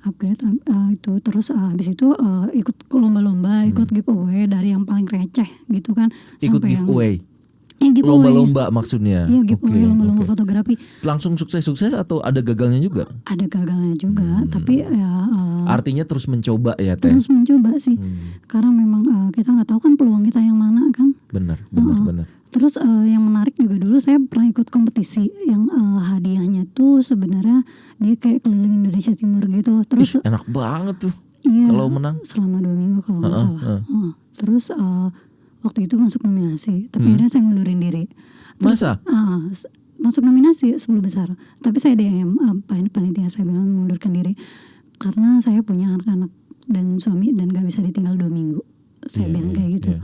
Upgrade itu terus habis itu ikut lomba-lomba, ikut giveaway dari yang paling receh gitu kan. Ikut giveaway. Giveaway. Lomba-lomba maksudnya. Iya giveaway, lomba-lomba fotografi. Langsung sukses atau ada gagalnya juga? Ada gagalnya juga, tapi ya. Artinya terus mencoba ya Teh. Terus mencoba sih, karena memang kita nggak tahu kan peluang kita yang mana kan. Benar. Terus yang menarik juga dulu saya pernah ikut kompetisi yang hadiahnya tuh sebenarnya dia kayak keliling Indonesia Timur gitu. Terus enak banget tuh. Iya, kalau menang. Selama 2 minggu kalau nggak salah. Terus waktu itu masuk nominasi, tapi akhirnya saya ngundurin diri. Terus, masa? Masuk nominasi 10 besar, tapi saya DM panitia, saya bilang mengundurkan diri karena saya punya anak-anak dan suami dan gak bisa ditinggal 2 minggu. Saya bilang kayak gitu.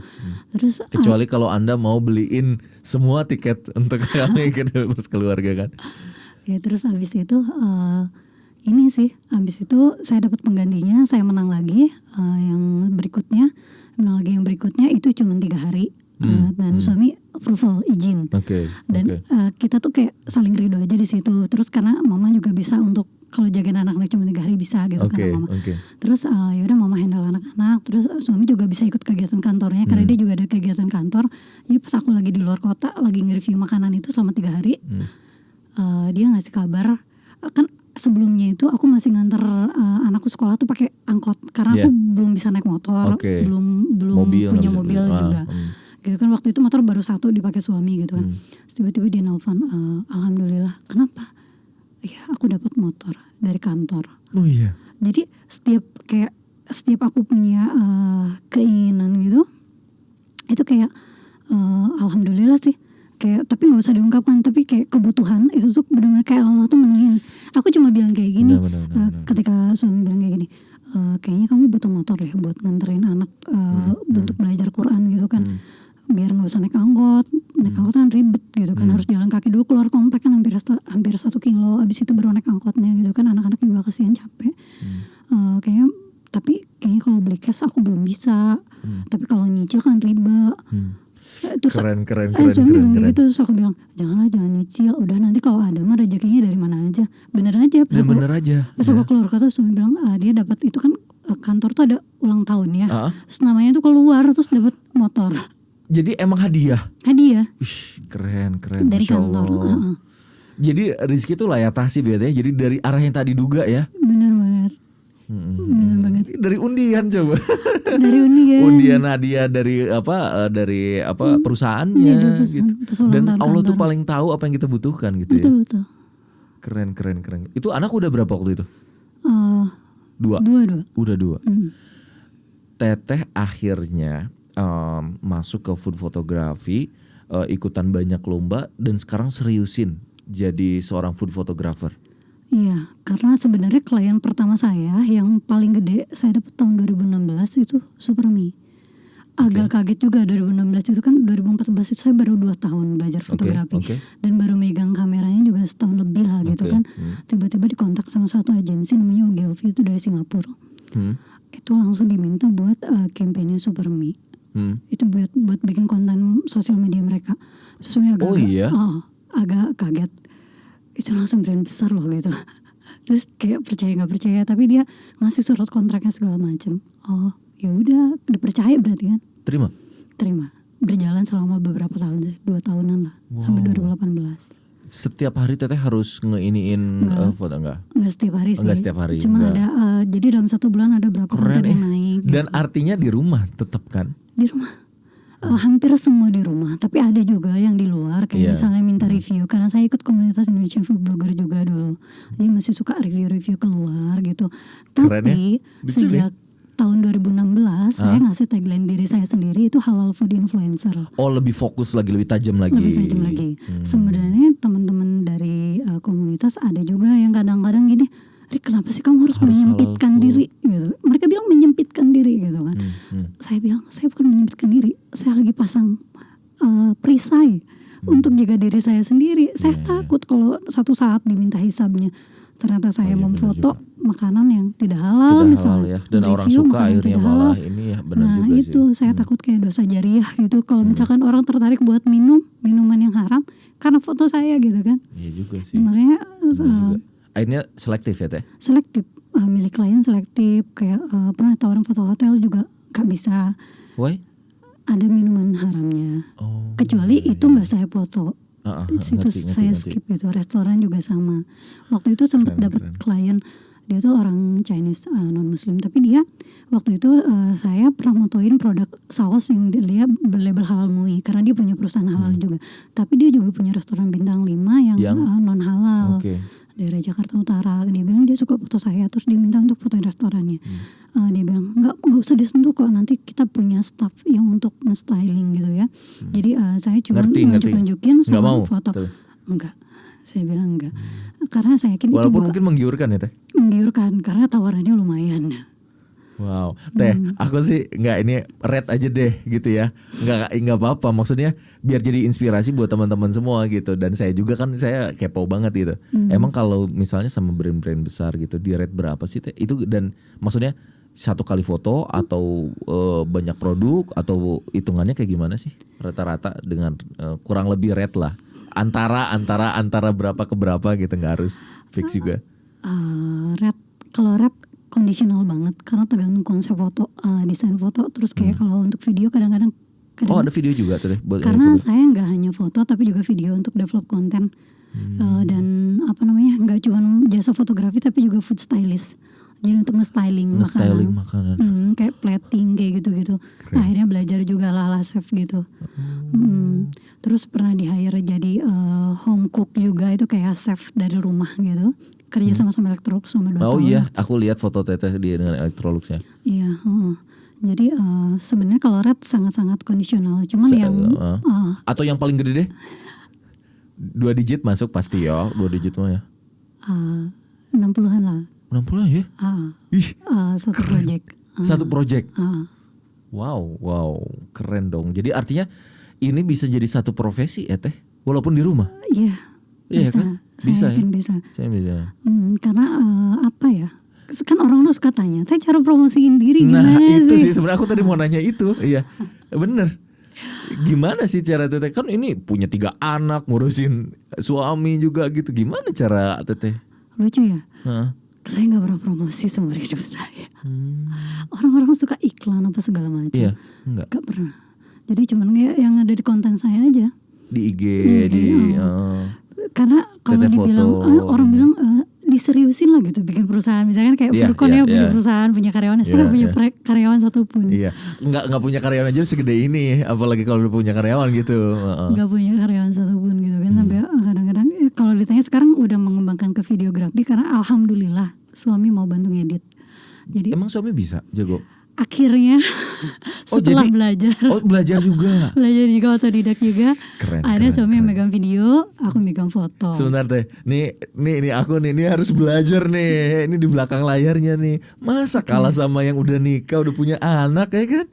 Terus kecuali kalau Anda mau beliin semua tiket untuk kami ikut keluarga kan. Ya terus habis itu ini sih, habis itu saya dapat penggantinya, saya menang lagi yang berikutnya itu cuma 3 hari. Dan suami approval izin. Dan kita tuh kayak saling ridho aja di situ. Terus karena mama juga bisa untuk kalau jagain anak-anak cuma 3 hari bisa gitu kan mama. Terus ya udah mama handle anak-anak. Terus suami juga bisa ikut kegiatan kantornya karena dia juga ada kegiatan kantor. Jadi pas aku lagi di luar kota lagi nge-review makanan itu selama 3 hari, dia ngasih kabar kan. Sebelumnya itu aku masih nganter anakku sekolah tuh pakai angkot karena aku belum bisa naik motor, belum punya mobil juga. Gitu kan waktu itu motor baru 1 dipakai suami gitu kan. Tiba-tiba dia nelfon, alhamdulillah. Kenapa? Ya aku dapat motor dari kantor. Oh iya. Jadi setiap aku punya keinginan gitu, itu kayak alhamdulillah sih. Kayak tapi nggak usah diungkapkan, tapi kayak kebutuhan itu tuh benar-benar kayak Allah tuh menuhin. Aku cuma bilang kayak gini, ketika suami bilang kayak gini, kayaknya kamu butuh motor deh buat nganterin anak untuk belajar Quran gitu kan, biar nggak usah naik angkot kan ribet gitu kan, harus jalan kaki dulu keluar komplek kan hampir 1 kilo, abis itu baru naik angkotnya gitu kan, anak-anak juga kasihan capek. Tapi kayaknya kalau beli cash aku belum bisa, tapi kalau nyicil kan riba. Terus keren. Suami bilang gitu, terus aku bilang jangan nyicil, udah nanti kalau ada mah rezekinya dari mana aja, bener aja. Pas aku keluar kata suami bilang dia dapat itu kan kantor tuh ada ulang tahun ya, terus namanya tuh keluar terus dapat motor. Jadi emang hadiah. Ih, keren dari Masya kantor. Allah. Jadi rezeki itu layak tasib ya, jadi dari arah yang tadi duga ya. Bener banget. Dari undian coba. Dari undian. Undian hadiah dari perusahaannya gitu. Dan Allah tuh paling tahu apa yang kita butuhkan gitu ya. Betul. Keren. Itu anak udah berapa waktu itu? 2. Udah 2. Teteh akhirnya masuk ke food photography, ikutan banyak lomba dan sekarang seriusin jadi seorang food photographer. Iya, karena sebenarnya klien pertama saya yang paling gede saya dapat tahun 2016 itu Supermi. Agak kaget juga 2016 itu kan, 2014 itu saya baru 2 tahun belajar fotografi. Dan baru megang kameranya juga setahun lebih lah gitu kan. Tiba-tiba dikontak sama satu agensi namanya Ogilvy itu dari Singapura. Itu langsung diminta buat kampanye Supermi. Itu buat bikin konten sosial media mereka. Sesuai agak kaget. Itu langsung brand besar loh gitu. Terus kayak percaya nggak percaya, tapi dia ngasih surat kontraknya segala macam. Oh ya udah, dipercaya berarti kan. Terima. Berjalan selama beberapa tahun, 2 tahunan lah, sampai 2018. Setiap hari teteh harus ngeiniin foto enggak? Enggak setiap hari sih. Enggak setiap hari. Cuman ada jadi dalam 1 bulan ada berapa konten yang naik. Dan gitu. Artinya di rumah tetap kan? Di rumah. Hampir semua di rumah, tapi ada juga yang di luar kayak misalnya minta review, karena saya ikut komunitas Indonesian Food Blogger juga dulu, jadi masih suka review keluar gitu. Tapi sejak tahun 2016 saya ngasih tagline diri saya sendiri itu halal food influencer. Oh, lebih fokus lagi, lebih tajam lagi. Sebenarnya teman-teman dari komunitas ada juga yang kadang-kadang gini, Rik, kenapa sih kamu harus menyempitkan diri gitu. Mereka bilang menyempitkan diri gitu kan. Saya bilang saya bukan menyempitkan diri, saya lagi pasang perisai untuk jaga diri saya sendiri. Saya takut kalau satu saat diminta hisabnya ternyata saya memfoto makanan yang tidak halal misalnya. Dan orang suka akhirnya malah ini ya, benar juga sih. Itu saya takut kayak dosa jariah gitu kalau misalkan orang tertarik buat minuman yang haram karena foto saya gitu kan. Iya juga sih. Makanya akhirnya selektif ya teh? Selektif, milik klien selektif. Kayak pernah tawarin foto hotel juga gak bisa. Why? Ada minuman haramnya. Kecuali itu gak saya foto. Itu saya skip gitu. Restoran juga sama. Waktu itu sempat dapat klien, dia tuh orang Chinese non Muslim, tapi dia waktu itu saya pernah motoin produk saus yang dia berlabel halal MUI karena dia punya perusahaan halal juga. Tapi dia juga punya restoran bintang 5 yang non halal. Daerah Jakarta Utara. Dia bilang dia suka foto saya, terus dia minta untuk fotoin restorannya. Dia bilang nggak usah disentuh kok, nanti kita punya staff yang untuk nge-styling gitu ya. Jadi saya cuma nunjukin sama foto. Enggak, saya bilang enggak. Karena saya yakin walaupun itu mungkin menggiurkan ya teh. Menggiurkan karena tawarannya lumayan. Wow, Teh, aku sih ini red aja deh gitu ya. Nggak apa-apa. Maksudnya biar jadi inspirasi buat teman-teman semua gitu. Dan saya juga kan saya kepo banget gitu. Emang kalau misalnya sama brand-brand besar gitu, di red berapa sih Teh? Itu dan maksudnya satu kali foto atau banyak produk atau hitungannya kayak gimana sih? Rata-rata dengan kurang lebih red lah. Antara berapa ke berapa gitu, nggak harus fix juga. Kalau red conditional banget karena tergantung konsep foto, desain foto. Terus kayak kalau untuk video kadang-kadang ada video juga tuh deh. Karena saya nggak hanya foto tapi juga video untuk develop konten. Dan nggak cuma jasa fotografi tapi juga food stylist. Jadi untuk nge-styling makanan. Kayak plating kayak gitu-gitu. Akhirnya belajar juga ala chef gitu. Terus pernah di-hire jadi home cook juga, itu kayak chef dari rumah gitu. Kerja sama Electrolux selama 2 tahun. Oh iya, aku lihat foto Teteh dia dengan Electrolux-nya. Iya, jadi sebenarnya kalau red sangat-sangat kondisional. Cuman atau yang paling gede deh? 2 digit masuk pasti ya, 2 digit mah ya. 60-an lah. 60-an ya? Satu project. Satu project. Wow, keren dong. Jadi artinya ini bisa jadi satu profesi ya Teh, walaupun di rumah. Iya. Bisa. Kan? Saya yakin bisa. Saya bisa. Karena kan orang tuh suka tanya, Teh cara promosiin diri gimana sih? Nah itu sih sebenarnya aku tadi mau nanya itu. Iya, bener. Gimana sih cara Teteh? Kan ini punya 3 anak, ngurusin suami juga gitu. Gimana cara Teteh? Lucu ya? Saya gak pernah promosi seumur hidup saya. Orang-orang suka iklan apa segala macam. Iya, enggak. Gak pernah. Jadi cuman kayak yang ada di konten saya aja. Di IG, karena kalau dibilang orang bilang diseriusin lah gitu bikin perusahaan, misalkan kayak Furkon punya perusahaan, punya karyawan, saya nggak punya karyawan satupun. Iya, nggak punya karyawan aja segede ini, apalagi kalau udah punya karyawan gitu. Nggak punya karyawan satupun gitu kan. Sampai kadang-kadang kalau ditanya sekarang udah mengembangkan ke videografi karena alhamdulillah suami mau bantu ngedit. Jadi emang suami bisa jago? Akhirnya setelah belajar. Belajar juga. Belajar juga, otodidak juga. Ada suami yang megang video, aku megang foto. Sebentar Teh, nih aku nih harus belajar nih. Ini di belakang layarnya nih. Masa kalah sama yang udah nikah, udah punya anak ya kan?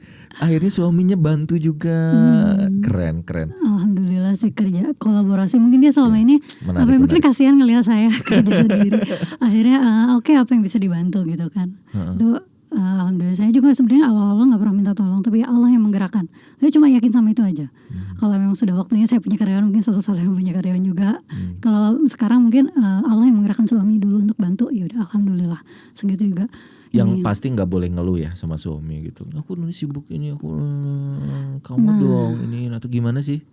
Akhirnya suaminya bantu juga. Keren. Alhamdulillah sih kerja kolaborasi. Mungkin dia selama ini mungkin kasihan ngelihat saya kerja sendiri. Akhirnya apa yang bisa dibantu gitu kan. Itu alhamdulillah. Saya juga sebenarnya awal-awal gak pernah minta tolong, tapi Allah yang menggerakkan. Saya cuma yakin sama itu aja. Kalau memang sudah waktunya saya punya karyawan, mungkin satu-satunya punya karyawan juga. Kalau sekarang mungkin Allah yang menggerakkan suami dulu untuk bantu. Ya udah alhamdulillah segitu juga. Yang pasti nggak boleh ngeluh ya sama suami gitu. Aku nih sibuk ini, kamu dong ini atau gimana sih?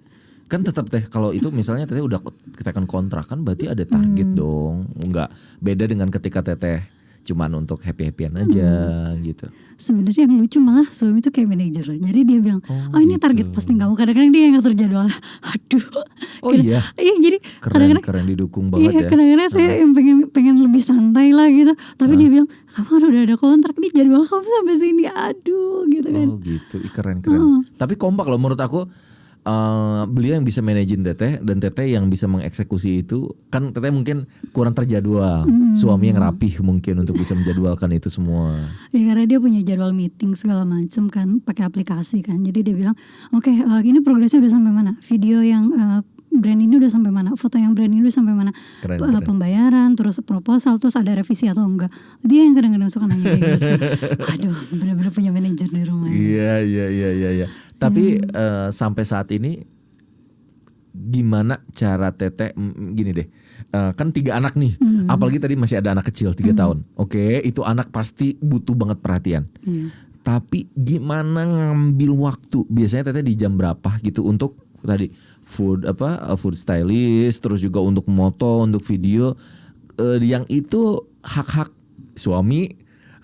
Kan tetap Teh kalau itu misalnya Teteh udah tekan kontrak kan berarti ada target dong. Nggak beda dengan ketika Teteh cuman untuk happy-happyan aja gitu. Sebenarnya yang lucu malah suami itu kayak manajer. Jadi dia bilang, ini gitu. target posting kamu. Kadang-kadang dia yang ngatur jadwal. Aduh. Iya. Iya, jadi keren didukung banget ya. Kadang-kadang saya yang pengen lebih santai lah gitu. Tapi dia bilang, kamu udah ada kontrak nih, jadwal kamu sampai sini. Aduh, gitu kan. Oh gitu, keren. Tapi kompak loh menurut aku. Beliau yang bisa manajerin Teteh dan Teteh yang bisa mengeksekusi itu. Kan Teteh mungkin kurang terjadwal, suami yang rapih mungkin untuk bisa menjadwalkan itu semua. Ya karena dia punya jadwal meeting segala macam kan, pakai aplikasi kan. Jadi dia bilang, oke, ini progresnya udah sampai mana, video yang brand ini udah sampai mana, foto yang brand ini udah sampai mana, keren. Pembayaran, terus proposal, terus ada revisi atau enggak. Dia yang kadang-kadang suka nanya kayak gitu. Aduh, benar-benar punya manajer di rumah. Iya. Tapi sampai saat ini gimana cara Teteh gini deh, kan 3 anak nih, apalagi tadi masih ada anak kecil 3 tahun. Oke, itu anak pasti butuh banget perhatian. Tapi gimana ngambil waktu? Biasanya Teteh di jam berapa gitu untuk tadi food stylist, terus juga untuk moto, untuk video, yang itu hak-hak suami,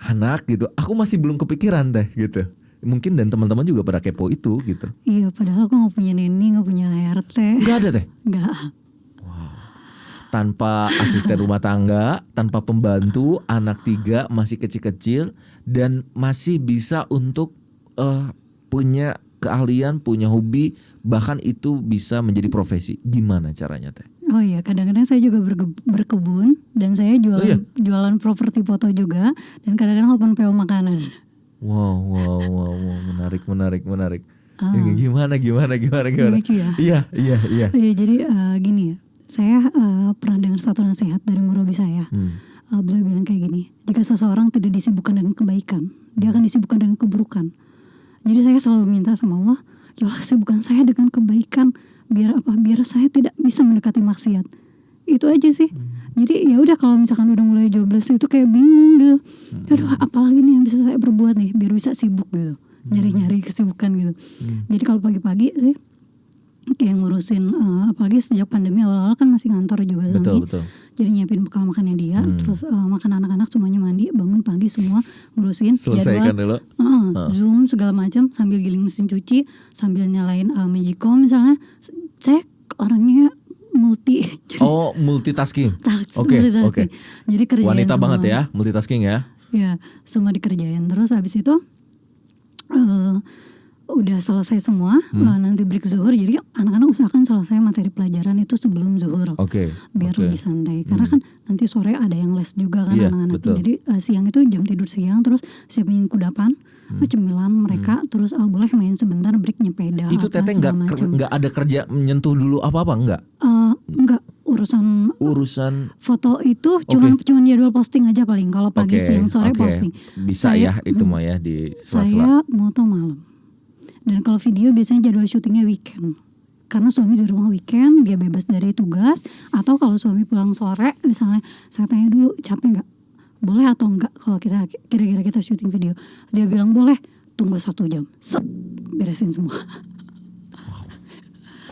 anak gitu. Aku masih belum kepikiran Teh gitu. Mungkin dan teman-teman juga pada kepo itu gitu. Iya, padahal aku gak punya neni, gak punya ART. Gak ada Teh? Gak. Wow. Tanpa asisten rumah tangga, tanpa pembantu, anak 3 masih kecil-kecil dan masih bisa untuk punya keahlian, punya hobi, bahkan itu bisa menjadi profesi. Gimana caranya Teh? Oh iya, kadang-kadang saya juga berkebun dan saya jualan properti foto juga, dan kadang-kadang open PO makanan. Wow, menarik. Gimana? Lucu ya? Iya. Iya, jadi gini ya, saya pernah dengar satu nasihat dari murabi saya. Beliau bilang kayak gini, jika seseorang tidak disibukkan dengan kebaikan, dia akan disibukkan dengan keburukan. Jadi saya selalu minta sama Allah, ya Allah sibukkan saya dengan kebaikan, biar saya tidak bisa mendekati maksiat. Itu aja sih. Jadi ya udah, kalau misalkan udah mulai jobless itu kayak bingung gitu. Aduh, apalagi nih yang bisa saya perbuat nih biar bisa sibuk gitu. Nyari-nyari kesibukan gitu. Jadi kalau pagi-pagi sih kayak ngurusin, apalagi sejak pandemi awal-awal kan masih ngantor juga suami. Betul. Jadi nyiapin bekal makannya dia, terus makan anak-anak semuanya mandi, bangun pagi semua ngurusin selesaikan jadwal, dulu. Zoom segala macam sambil giling mesin cuci, sambil nyalain Magicom misalnya. Saya orangnya multitasking. Oke. Jadi kerjain wanita semua. banget ya, multitasking ya. Ya, semua dikerjain. Terus habis itu udah selesai semua, nanti break zuhur. Jadi anak-anak usahakan selesai materi pelajaran itu sebelum zuhur. Biar lebih santai. Karena kan nanti sore ada yang les juga kan anak-anak. Jadi siang itu jam tidur siang, terus siapin kudapan, cemilan mereka, terus boleh main sebentar, break nyepeda. Itu Teteh nggak ada kerja menyentuh dulu apa-apa nggak? Enggak, urusan foto itu cuman jadwal posting aja paling. Kalau pagi siang sore posting. Bisa saya, itu mah ya di sela-sela. Saya moto malam. Dan kalau video biasanya jadwal syutingnya weekend. Karena suami di rumah weekend, dia bebas dari tugas. Atau kalau suami pulang sore, misalnya saya tanya dulu, capek nggak? Boleh atau enggak kalau kira-kira kita syuting video? Dia bilang boleh, tunggu 1 jam. Set, beresin semua.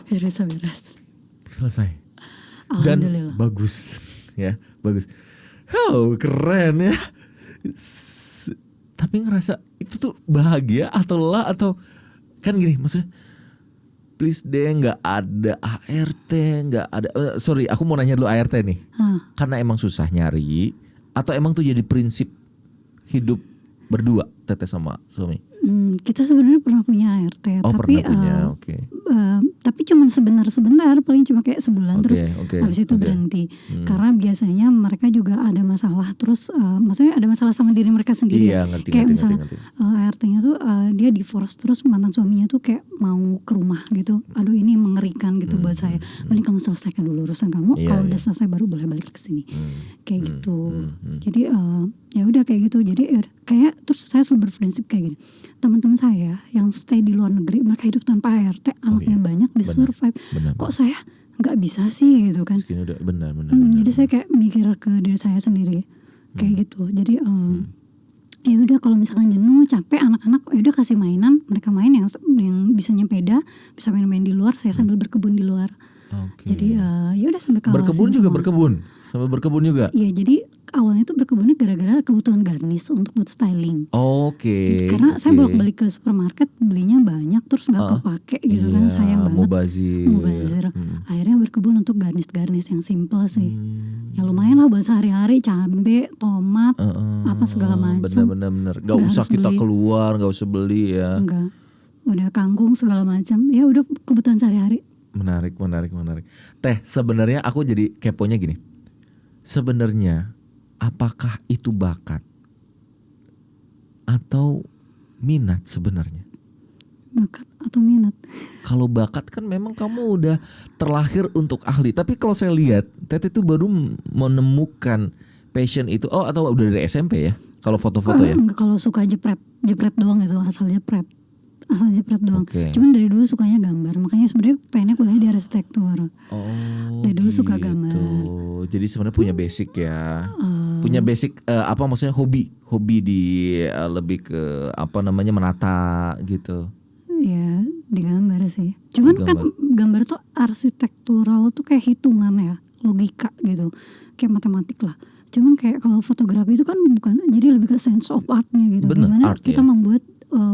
Beres. Selesai. Alhamdulillah. Dan bagus ya, bagus. Oh, keren ya. Tapi ngerasa itu tuh bahagia atau lelah atau kan gini, maksudnya please deh nggak ada ART, nggak ada. Sorry, aku mau nanya dulu ART nih. Karena emang susah nyari atau emang tuh jadi prinsip hidup berdua Teteh sama suami? Kita sebenarnya pernah punya ART, tapi tapi cuma sebentar, paling cuma kayak sebulan, terus habis itu berhenti. Karena biasanya mereka juga ada masalah, terus maksudnya ada masalah sama diri mereka sendiri. Kayak misalnya ART-nya tuh dia divorce, terus mantan suaminya tuh kayak mau ke rumah gitu. Aduh, ini mengerikan gitu buat saya. Mending kamu selesaikan dulu urusan kamu. Kalau udah selesai baru boleh balik ke sini. Kayak gitu. Jadi ya udah kayak gitu. Jadi kayak terus saya selalu berprinsip kayak gini. Teman-teman saya yang stay di luar negeri, mereka hidup tanpa ART, anaknya banyak, bisa survive. Kok saya nggak bisa sih gitu kan? Benar. Jadi saya kayak mikir ke diri saya sendiri kayak gitu. Jadi ya udah, kalau misalkan jenuh, capek, anak-anak ya udah kasih mainan, mereka main yang bisa nyepeda, bisa main-main di luar, saya sambil berkebun di luar. Jadi ya udah sambil kawasin sambil berkebun juga. Iya, jadi awalnya tuh berkebunnya gara-gara kebutuhan garnish untuk buat styling. Karena saya bolak-balik ke supermarket belinya banyak, terus nggak kepake gitu kan, sayang banget. Mubazir. Akhirnya berkebun untuk garnish yang simple sih. Ya lumayan lah buat sehari-hari, cabe, tomat, apa segala macam. Bener. Gak usah kita keluar, gak usah beli ya. Enggak. Udah kangkung segala macam. Ya udah kebutuhan sehari-hari. Menarik. Teh, sebenarnya aku jadi keponya gini. Sebenarnya apakah itu bakat atau minat sebenarnya? Bakat atau minat? Kalau bakat kan memang kamu udah terlahir untuk ahli. Tapi kalau saya lihat Teteh itu baru menemukan passion itu. Atau udah dari SMP ya? Kalau foto-foto ya? Enggak, kalau suka jepret doang itu, asal jepret doang. Cuman dari dulu sukanya gambar, makanya sebenarnya pengennya kuliah di arsitektur. Dari dulu suka gambar. Jadi sebenarnya punya basic ya. Punya basic maksudnya hobi di lebih ke menata gitu. Ya, di gambar sih. Cuman kan gambar tuh arsitektural tuh kayak hitungan ya, logika gitu. Kayak matematik lah. Cuman kayak kalau fotografi itu kan bukan, jadi lebih ke sense of art-nya gitu. Gimana kita membuat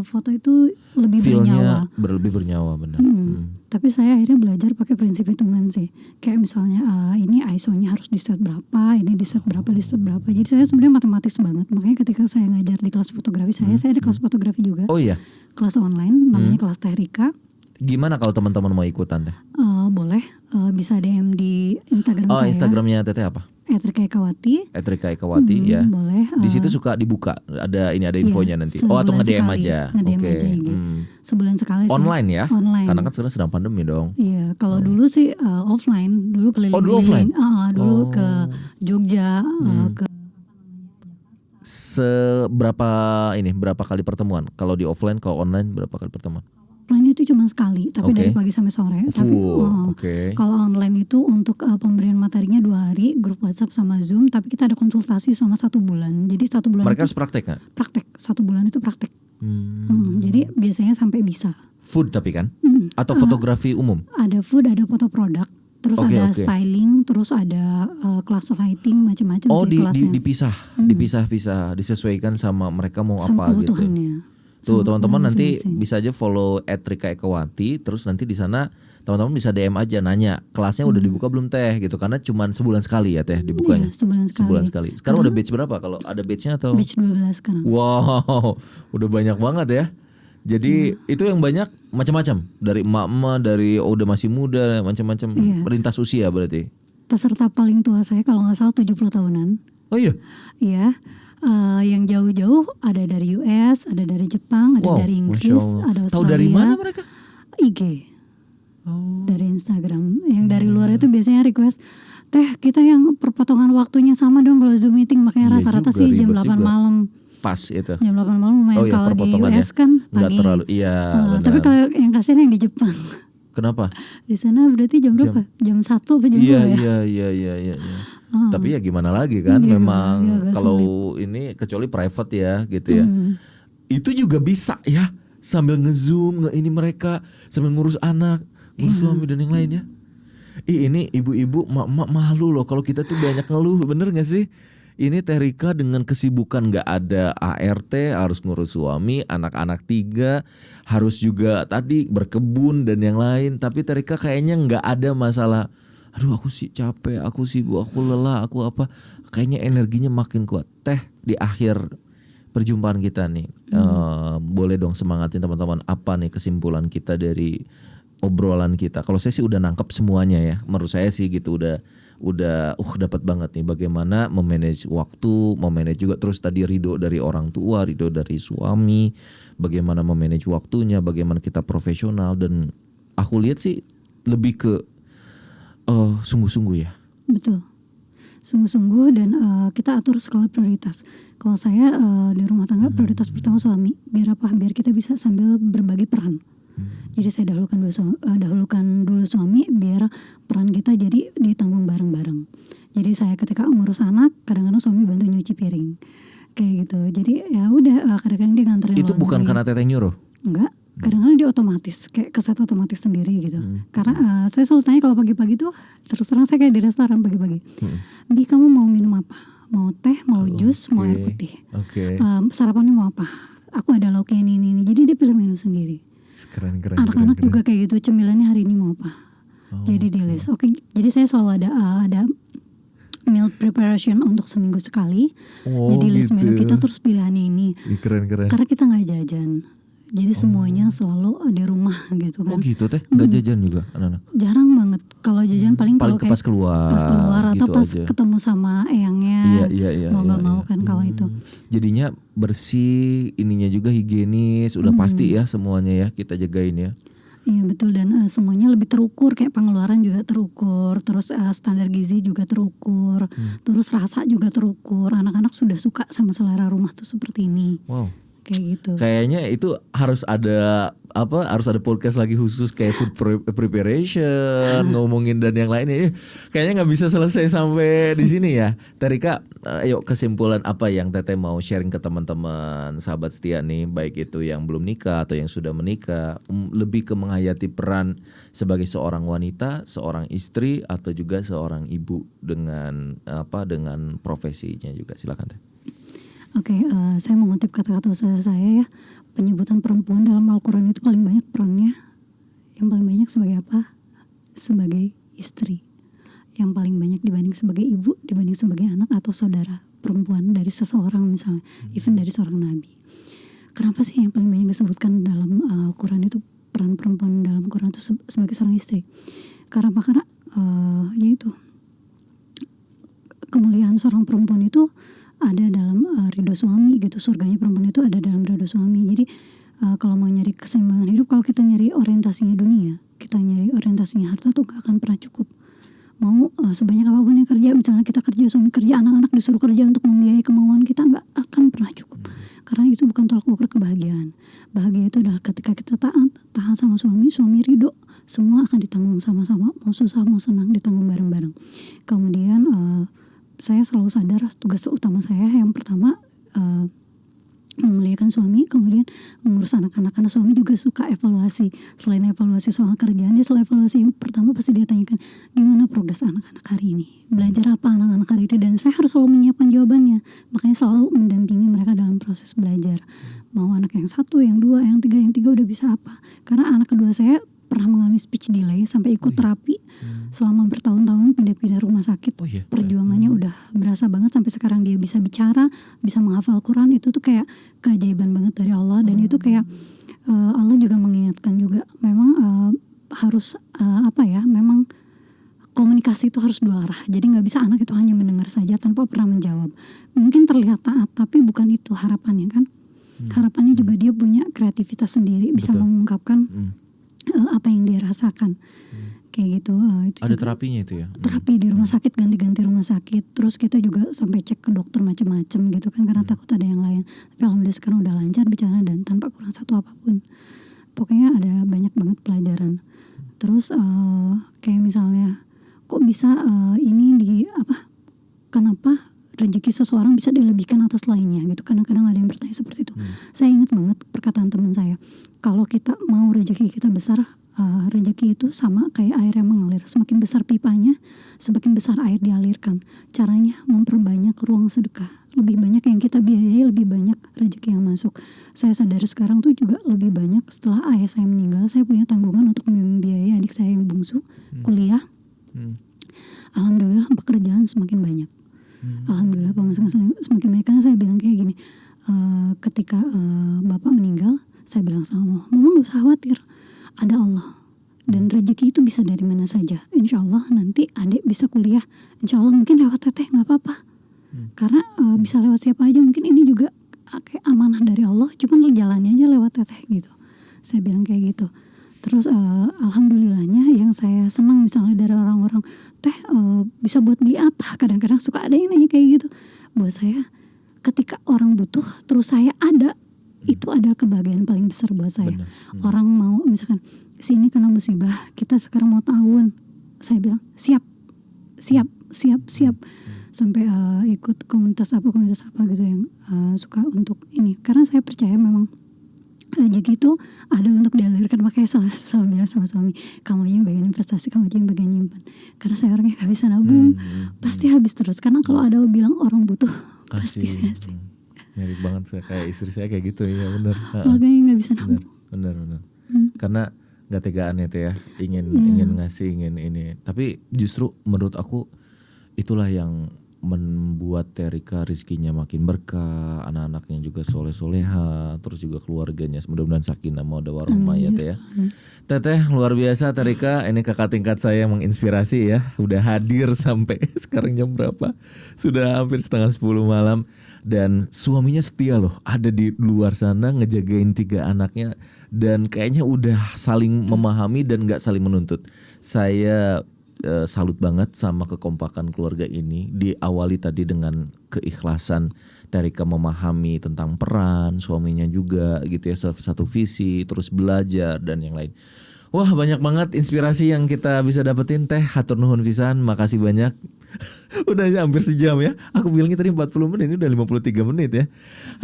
foto itu lebih feel-nya bernyawa, benar. Tapi saya akhirnya belajar pakai prinsip hitungan sih. Kayak misalnya ini ISO-nya harus di set berapa, ini di set berapa. Jadi saya sebenarnya matematis banget. Makanya ketika saya ngajar di kelas fotografi saya ada kelas fotografi juga. Kelas online namanya kelas Teh Rika. Gimana kalau teman-teman mau ikutan Teh? Boleh, bisa DM di Instagram saya. Instagramnya Teteh apa? Etrika Ekawati. Etrika Ekawati ya. Boleh. Di situ suka dibuka, ada infonya nanti. Atau nge-DM aja. Oke. Sebulan sekali sih. Online ya? Online. Karena kan sekarang sedang pandemi dong. Iya, kalau dulu sih offline, dulu keliling-keliling. Dulu ke Jogja, ke berapa kali pertemuan? Kalau di offline, kalau online berapa kali pertemuan? Offline itu cuma sekali, tapi dari pagi sampai sore. Kalau online itu untuk pemberian materinya 2 hari, grup WhatsApp sama Zoom. Tapi kita ada konsultasi selama 1 bulan. Jadi 1 bulan mereka itu harus praktek nggak? Praktek, 1 bulan itu praktek. Jadi biasanya sampai bisa. Food tapi kan? Atau fotografi umum? Ada food, ada foto produk. Terus ada styling, terus ada kelas lighting, macam-macam sih kelasnya. Dipisah-pisah, disesuaikan sama mereka mau sama apa gitu. Tuh teman-teman nanti bisa aja follow @Rika Ekawati, terus nanti di sana teman-teman bisa DM aja nanya kelasnya udah dibuka belum teh gitu, karena cuma sebulan sekali ya teh dibukanya. Iya, sebulan sekali. Sekarang udah batch berapa kalau ada batchnya atau? Batch 12 sekarang. Wow, udah banyak banget ya. Jadi itu yang banyak macam-macam, dari emak-emak, dari udah masih muda, macam-macam, lintas usia berarti. Peserta paling tua saya kalau nggak salah 70 tahunan. Oh iya? Iya. Yang jauh-jauh ada dari US, ada dari Jepang, ada dari Inggris, ada Australia. Tahu dari mana mereka? IG. Dari Instagram. Yang dari luar itu biasanya request, teh kita yang perpotongan waktunya sama dong kalau Zoom meeting. Makanya rata-rata sih jam 8 malam. Pas itu. Jam 8 malam lumayan. Kalau di US kan pagi. Nggak terlalu, tapi kalau yang kasihan yang di Jepang. Kenapa? Di sana berarti jam berapa? Jam 1 atau jam 2 ya? Iya. Tapi ya gimana lagi kan, memang kalau ini kecuali private ya gitu ya. Itu juga bisa ya sambil nge-zoom ini mereka sambil ngurus anak, ngurus suami dan yang lainnya. Ini ibu-ibu, mak-mak malu loh kalau kita tuh banyak ngeluh, bener gak sih? Ini Teh Rika dengan kesibukan gak ada ART, harus ngurus suami, anak-anak 3, harus juga tadi berkebun dan yang lain. Tapi Teh Rika kayaknya gak ada masalah, aduh aku sih capek, aku sibuk, aku lelah, aku apa. Kayaknya energinya makin kuat. Teh, di akhir perjumpaan kita nih, boleh dong semangatin teman-teman, apa nih kesimpulan kita dari obrolan kita. Kalau saya sih udah nangkep semuanya ya, menurut saya sih gitu, udah dapat banget nih bagaimana memanage waktu, memanage juga terus tadi ridho dari orang tua, ridho dari suami, bagaimana memanage waktunya, bagaimana kita profesional. Dan aku lihat sih lebih ke sungguh-sungguh ya. Betul, sungguh-sungguh dan kita atur skala prioritas. Kalau saya di rumah tangga prioritas pertama suami. Biar apa? Biar kita bisa sambil berbagi peran. Jadi saya dahulukan dulu suami biar peran kita jadi ditanggung bareng-bareng. Jadi saya ketika ngurus anak, kadang-kadang suami bantu nyuci piring, kayak gitu. Jadi ya udah kadang-kadang dia nganterin. Itu bukan karena teteh nyuruh? Enggak. Kadang-kadang dia otomatis, kayak keset otomatis sendiri gitu. Karena saya selalu tanya kalau pagi-pagi tuh, terus terang saya kayak di restoran pagi-pagi. Bi, kamu mau minum apa? Mau teh, mau jus, mau air putih. Sarapannya mau apa? Aku ada lauknya ini. Jadi dia pilih menu sendiri. Keren. Anak-anak juga kayak gitu, cemilannya hari ini mau apa? Jadi di list. Oke, jadi saya selalu ada meal preparation untuk seminggu sekali. Jadi list gitu. menu kita terus pilihannya ini. Keren. Karena kita nggak jajan. Jadi semuanya selalu di rumah gitu kan. Oh gitu Teh, nggak jajan juga anak-anak? Jarang banget. Kalau jajan paling kalau kayak pas keluar atau gitu pas aja. ketemu sama eyangnya. Iya, mau nggak mau kan kalau itu. Jadinya bersih, ininya juga higienis, udah pasti ya semuanya ya kita jagain ya. Iya betul, dan semuanya lebih terukur, kayak pengeluaran juga terukur, terus standar gizi juga terukur, terus rasa juga terukur. Anak-anak sudah suka sama selera rumah tuh seperti ini. Wow. Kayak gitu. Kayaknya itu harus ada podcast lagi khusus kayak food preparation, ngomongin dan yang lainnya. Kayaknya nggak bisa selesai sampai di sini ya. Teh Rika, ayo kesimpulan apa yang Teteh mau sharing ke teman-teman sahabat setia nih, baik itu yang belum nikah atau yang sudah menikah, lebih ke menghayati peran sebagai seorang wanita, seorang istri atau juga seorang ibu dengan profesinya juga. Silakan Teh. Oke, saya mengutip kata-kata usaha saya ya. Penyebutan perempuan dalam Al-Quran itu paling banyak perannya. Yang paling banyak sebagai apa? Sebagai istri. Yang paling banyak dibanding sebagai ibu, dibanding sebagai anak atau saudara perempuan dari seseorang misalnya. Even dari seorang nabi. Kenapa sih yang paling banyak disebutkan dalam Al-Quran itu peran perempuan dalam Al-Quran itu sebagai seorang istri? Karena yaitu kemuliaan seorang perempuan itu ada dalam ridho suami gitu. Surganya perempuan itu ada dalam ridho suami. Jadi kalau mau nyari keseimbangan hidup, kalau kita nyari orientasinya dunia, kita nyari orientasinya harta tuh gak akan pernah cukup. Mau sebanyak apapun yang kerja, misalnya kita kerja, suami kerja, anak-anak disuruh kerja untuk membiayai kemauan kita, gak akan pernah cukup. Karena itu bukan tolak ukur kebahagiaan. Bahagia itu adalah ketika kita tahan sama suami ridho, semua akan ditanggung sama-sama, mau susah mau senang ditanggung bareng-bareng. Kemudian saya selalu sadar tugas utama saya yang pertama memuliakan suami, kemudian mengurus anak-anak, karena suami juga suka evaluasi. Selain evaluasi soal kerjaan, dia selalu evaluasi. Yang pertama pasti dia tanyakan, gimana progres anak-anak hari ini, belajar apa anak-anak hari ini, dan saya harus selalu menyiapkan jawabannya. Makanya selalu mendampingi mereka dalam proses belajar. Mau anak yang 1, yang 2, yang 3, yang 3 udah bisa apa. Karena anak kedua saya pernah mengalami speech delay sampai ikut terapi selama bertahun-tahun, pindah-pindah rumah sakit. Perjuangannya udah berasa banget sampai sekarang dia bisa bicara, bisa menghafal Quran. Itu tuh kayak keajaiban banget dari Allah. Dan itu kayak Allah juga mengingatkan juga memang harus memang komunikasi itu harus dua arah. Jadi nggak bisa anak itu hanya mendengar saja tanpa pernah menjawab. Mungkin terlihat taat, tapi bukan itu harapannya kan. Harapannya juga dia punya kreativitas sendiri, bisa mengungkapkan apa yang dia rasakan. Kayak gitu. Itu ada terapinya itu ya? Terapi di rumah sakit, ganti-ganti rumah sakit. Terus kita juga sampai cek ke dokter macam-macam gitu kan, karena takut ada yang lain. Tapi alhamdulillah sekarang udah lancar bicara dan tanpa kurang satu apapun. Pokoknya ada banyak banget pelajaran. Terus kayak misalnya kok bisa kenapa rezeki seseorang bisa dilebihkan atas lainnya gitu. Kadang-kadang ada yang bertanya seperti itu. Saya ingat banget perkataan teman saya, kalau kita mau rezeki kita besar, rezeki itu sama kayak air yang mengalir. Semakin besar pipanya, semakin besar air dialirkan. Caranya memperbanyak ruang sedekah. Lebih banyak yang kita biayai, lebih banyak rezeki yang masuk. Saya sadar sekarang tuh juga lebih banyak setelah ayah saya meninggal, saya punya tanggungan untuk membiayai adik saya yang bungsu kuliah. Alhamdulillah pekerjaan semakin banyak. Alhamdulillah pemasukan semakin banyak. Karena saya bilang kayak gini, ketika bapak meninggal, saya bilang sama mama gak usah khawatir, ada Allah. Dan rezeki itu bisa dari mana saja. Insya Allah nanti adik bisa kuliah, insya Allah mungkin lewat teteh gak apa-apa. Karena bisa lewat siapa aja, mungkin ini juga kayak amanah dari Allah, cuman jalannya aja lewat teteh gitu. Saya bilang kayak gitu. Terus alhamdulillahnya yang saya senang misalnya dari orang-orang, teh bisa buat beli apa? Kadang-kadang suka ada yang nanya kayak gitu. Buat saya ketika orang butuh terus saya ada, itu adalah kebahagiaan paling besar buat saya. Orang mau misalkan sini kena musibah, kita sekarang mau tahun, saya bilang siap. Sampai ikut komunitas apa gitu yang suka untuk ini. Karena saya percaya memang rezeki itu ada untuk dialirkan. Makanya selalu bilang sama suami, kamu aja yang bagian investasi, kamu aja yang bagian nyimpan. Karena saya orangnya gak bisa nabung, pasti habis terus. Karena kalau ada bilang orang butuh, pasti saya sih. Mirip banget saya kayak istri saya kayak gitu, ya benar. Makanya nggak bisa nabung. Benar. Karena nggak tegaan itu ya, ingin ngasih, ingin ini. Tapi justru menurut aku itulah yang membuat Terika rezekinya makin berkah, anak-anaknya juga soleh-soleha, terus juga keluarganya mudah-mudahan sakinah mawaddah warahmah ya Teh ya. Teteh luar biasa Terika, ini kakak tingkat saya yang menginspirasi ya, udah hadir sampai sekarang jam berapa? Sudah hampir setengah 10 malam. Dan suaminya setia loh, ada di luar sana ngejagain 3 anaknya. Dan kayaknya udah saling memahami dan gak saling menuntut. Saya salut banget sama kekompakan keluarga ini. Diawali tadi dengan keikhlasan Terika memahami tentang peran, suaminya juga gitu ya, satu visi, terus belajar dan yang lain. Wah banyak banget inspirasi yang kita bisa dapetin Teh. Hatur nuhun pisan, makasih banyak. Udah hampir sejam ya. Aku bilangnya tadi 40 menit, ini udah 53 menit ya.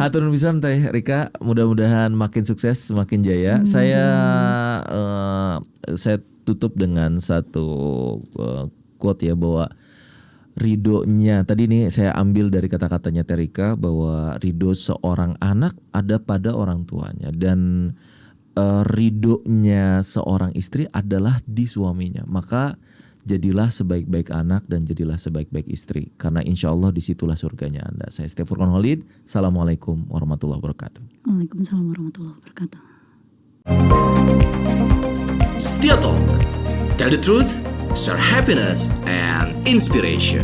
Hatur nuhun pisan Teh Rika, mudah-mudahan makin sukses, makin jaya. Saya tutup dengan satu quote ya, bahwa ridhonya tadi nih saya ambil dari kata-katanya Terika, bahwa ridho seorang anak ada pada orang tuanya, dan ridhonya seorang istri adalah di suaminya. Maka jadilah sebaik-baik anak dan jadilah sebaik-baik istri, karena insya Allah disitulah surganya Anda. Saya Setia Furqan Khalid. Assalamualaikum warahmatullahi wabarakatuh. Waalaikumsalam warahmatullahi wabarakatuh. Setia Talk, tell the truth, share happiness and inspiration.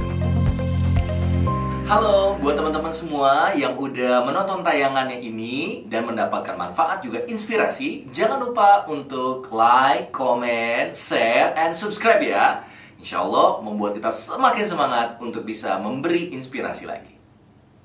Halo buat teman-teman semua yang udah menonton tayangannya ini dan mendapatkan manfaat juga inspirasi. Jangan lupa untuk like, comment, share, and subscribe ya. Insya Allah membuat kita semakin semangat untuk bisa memberi inspirasi lagi.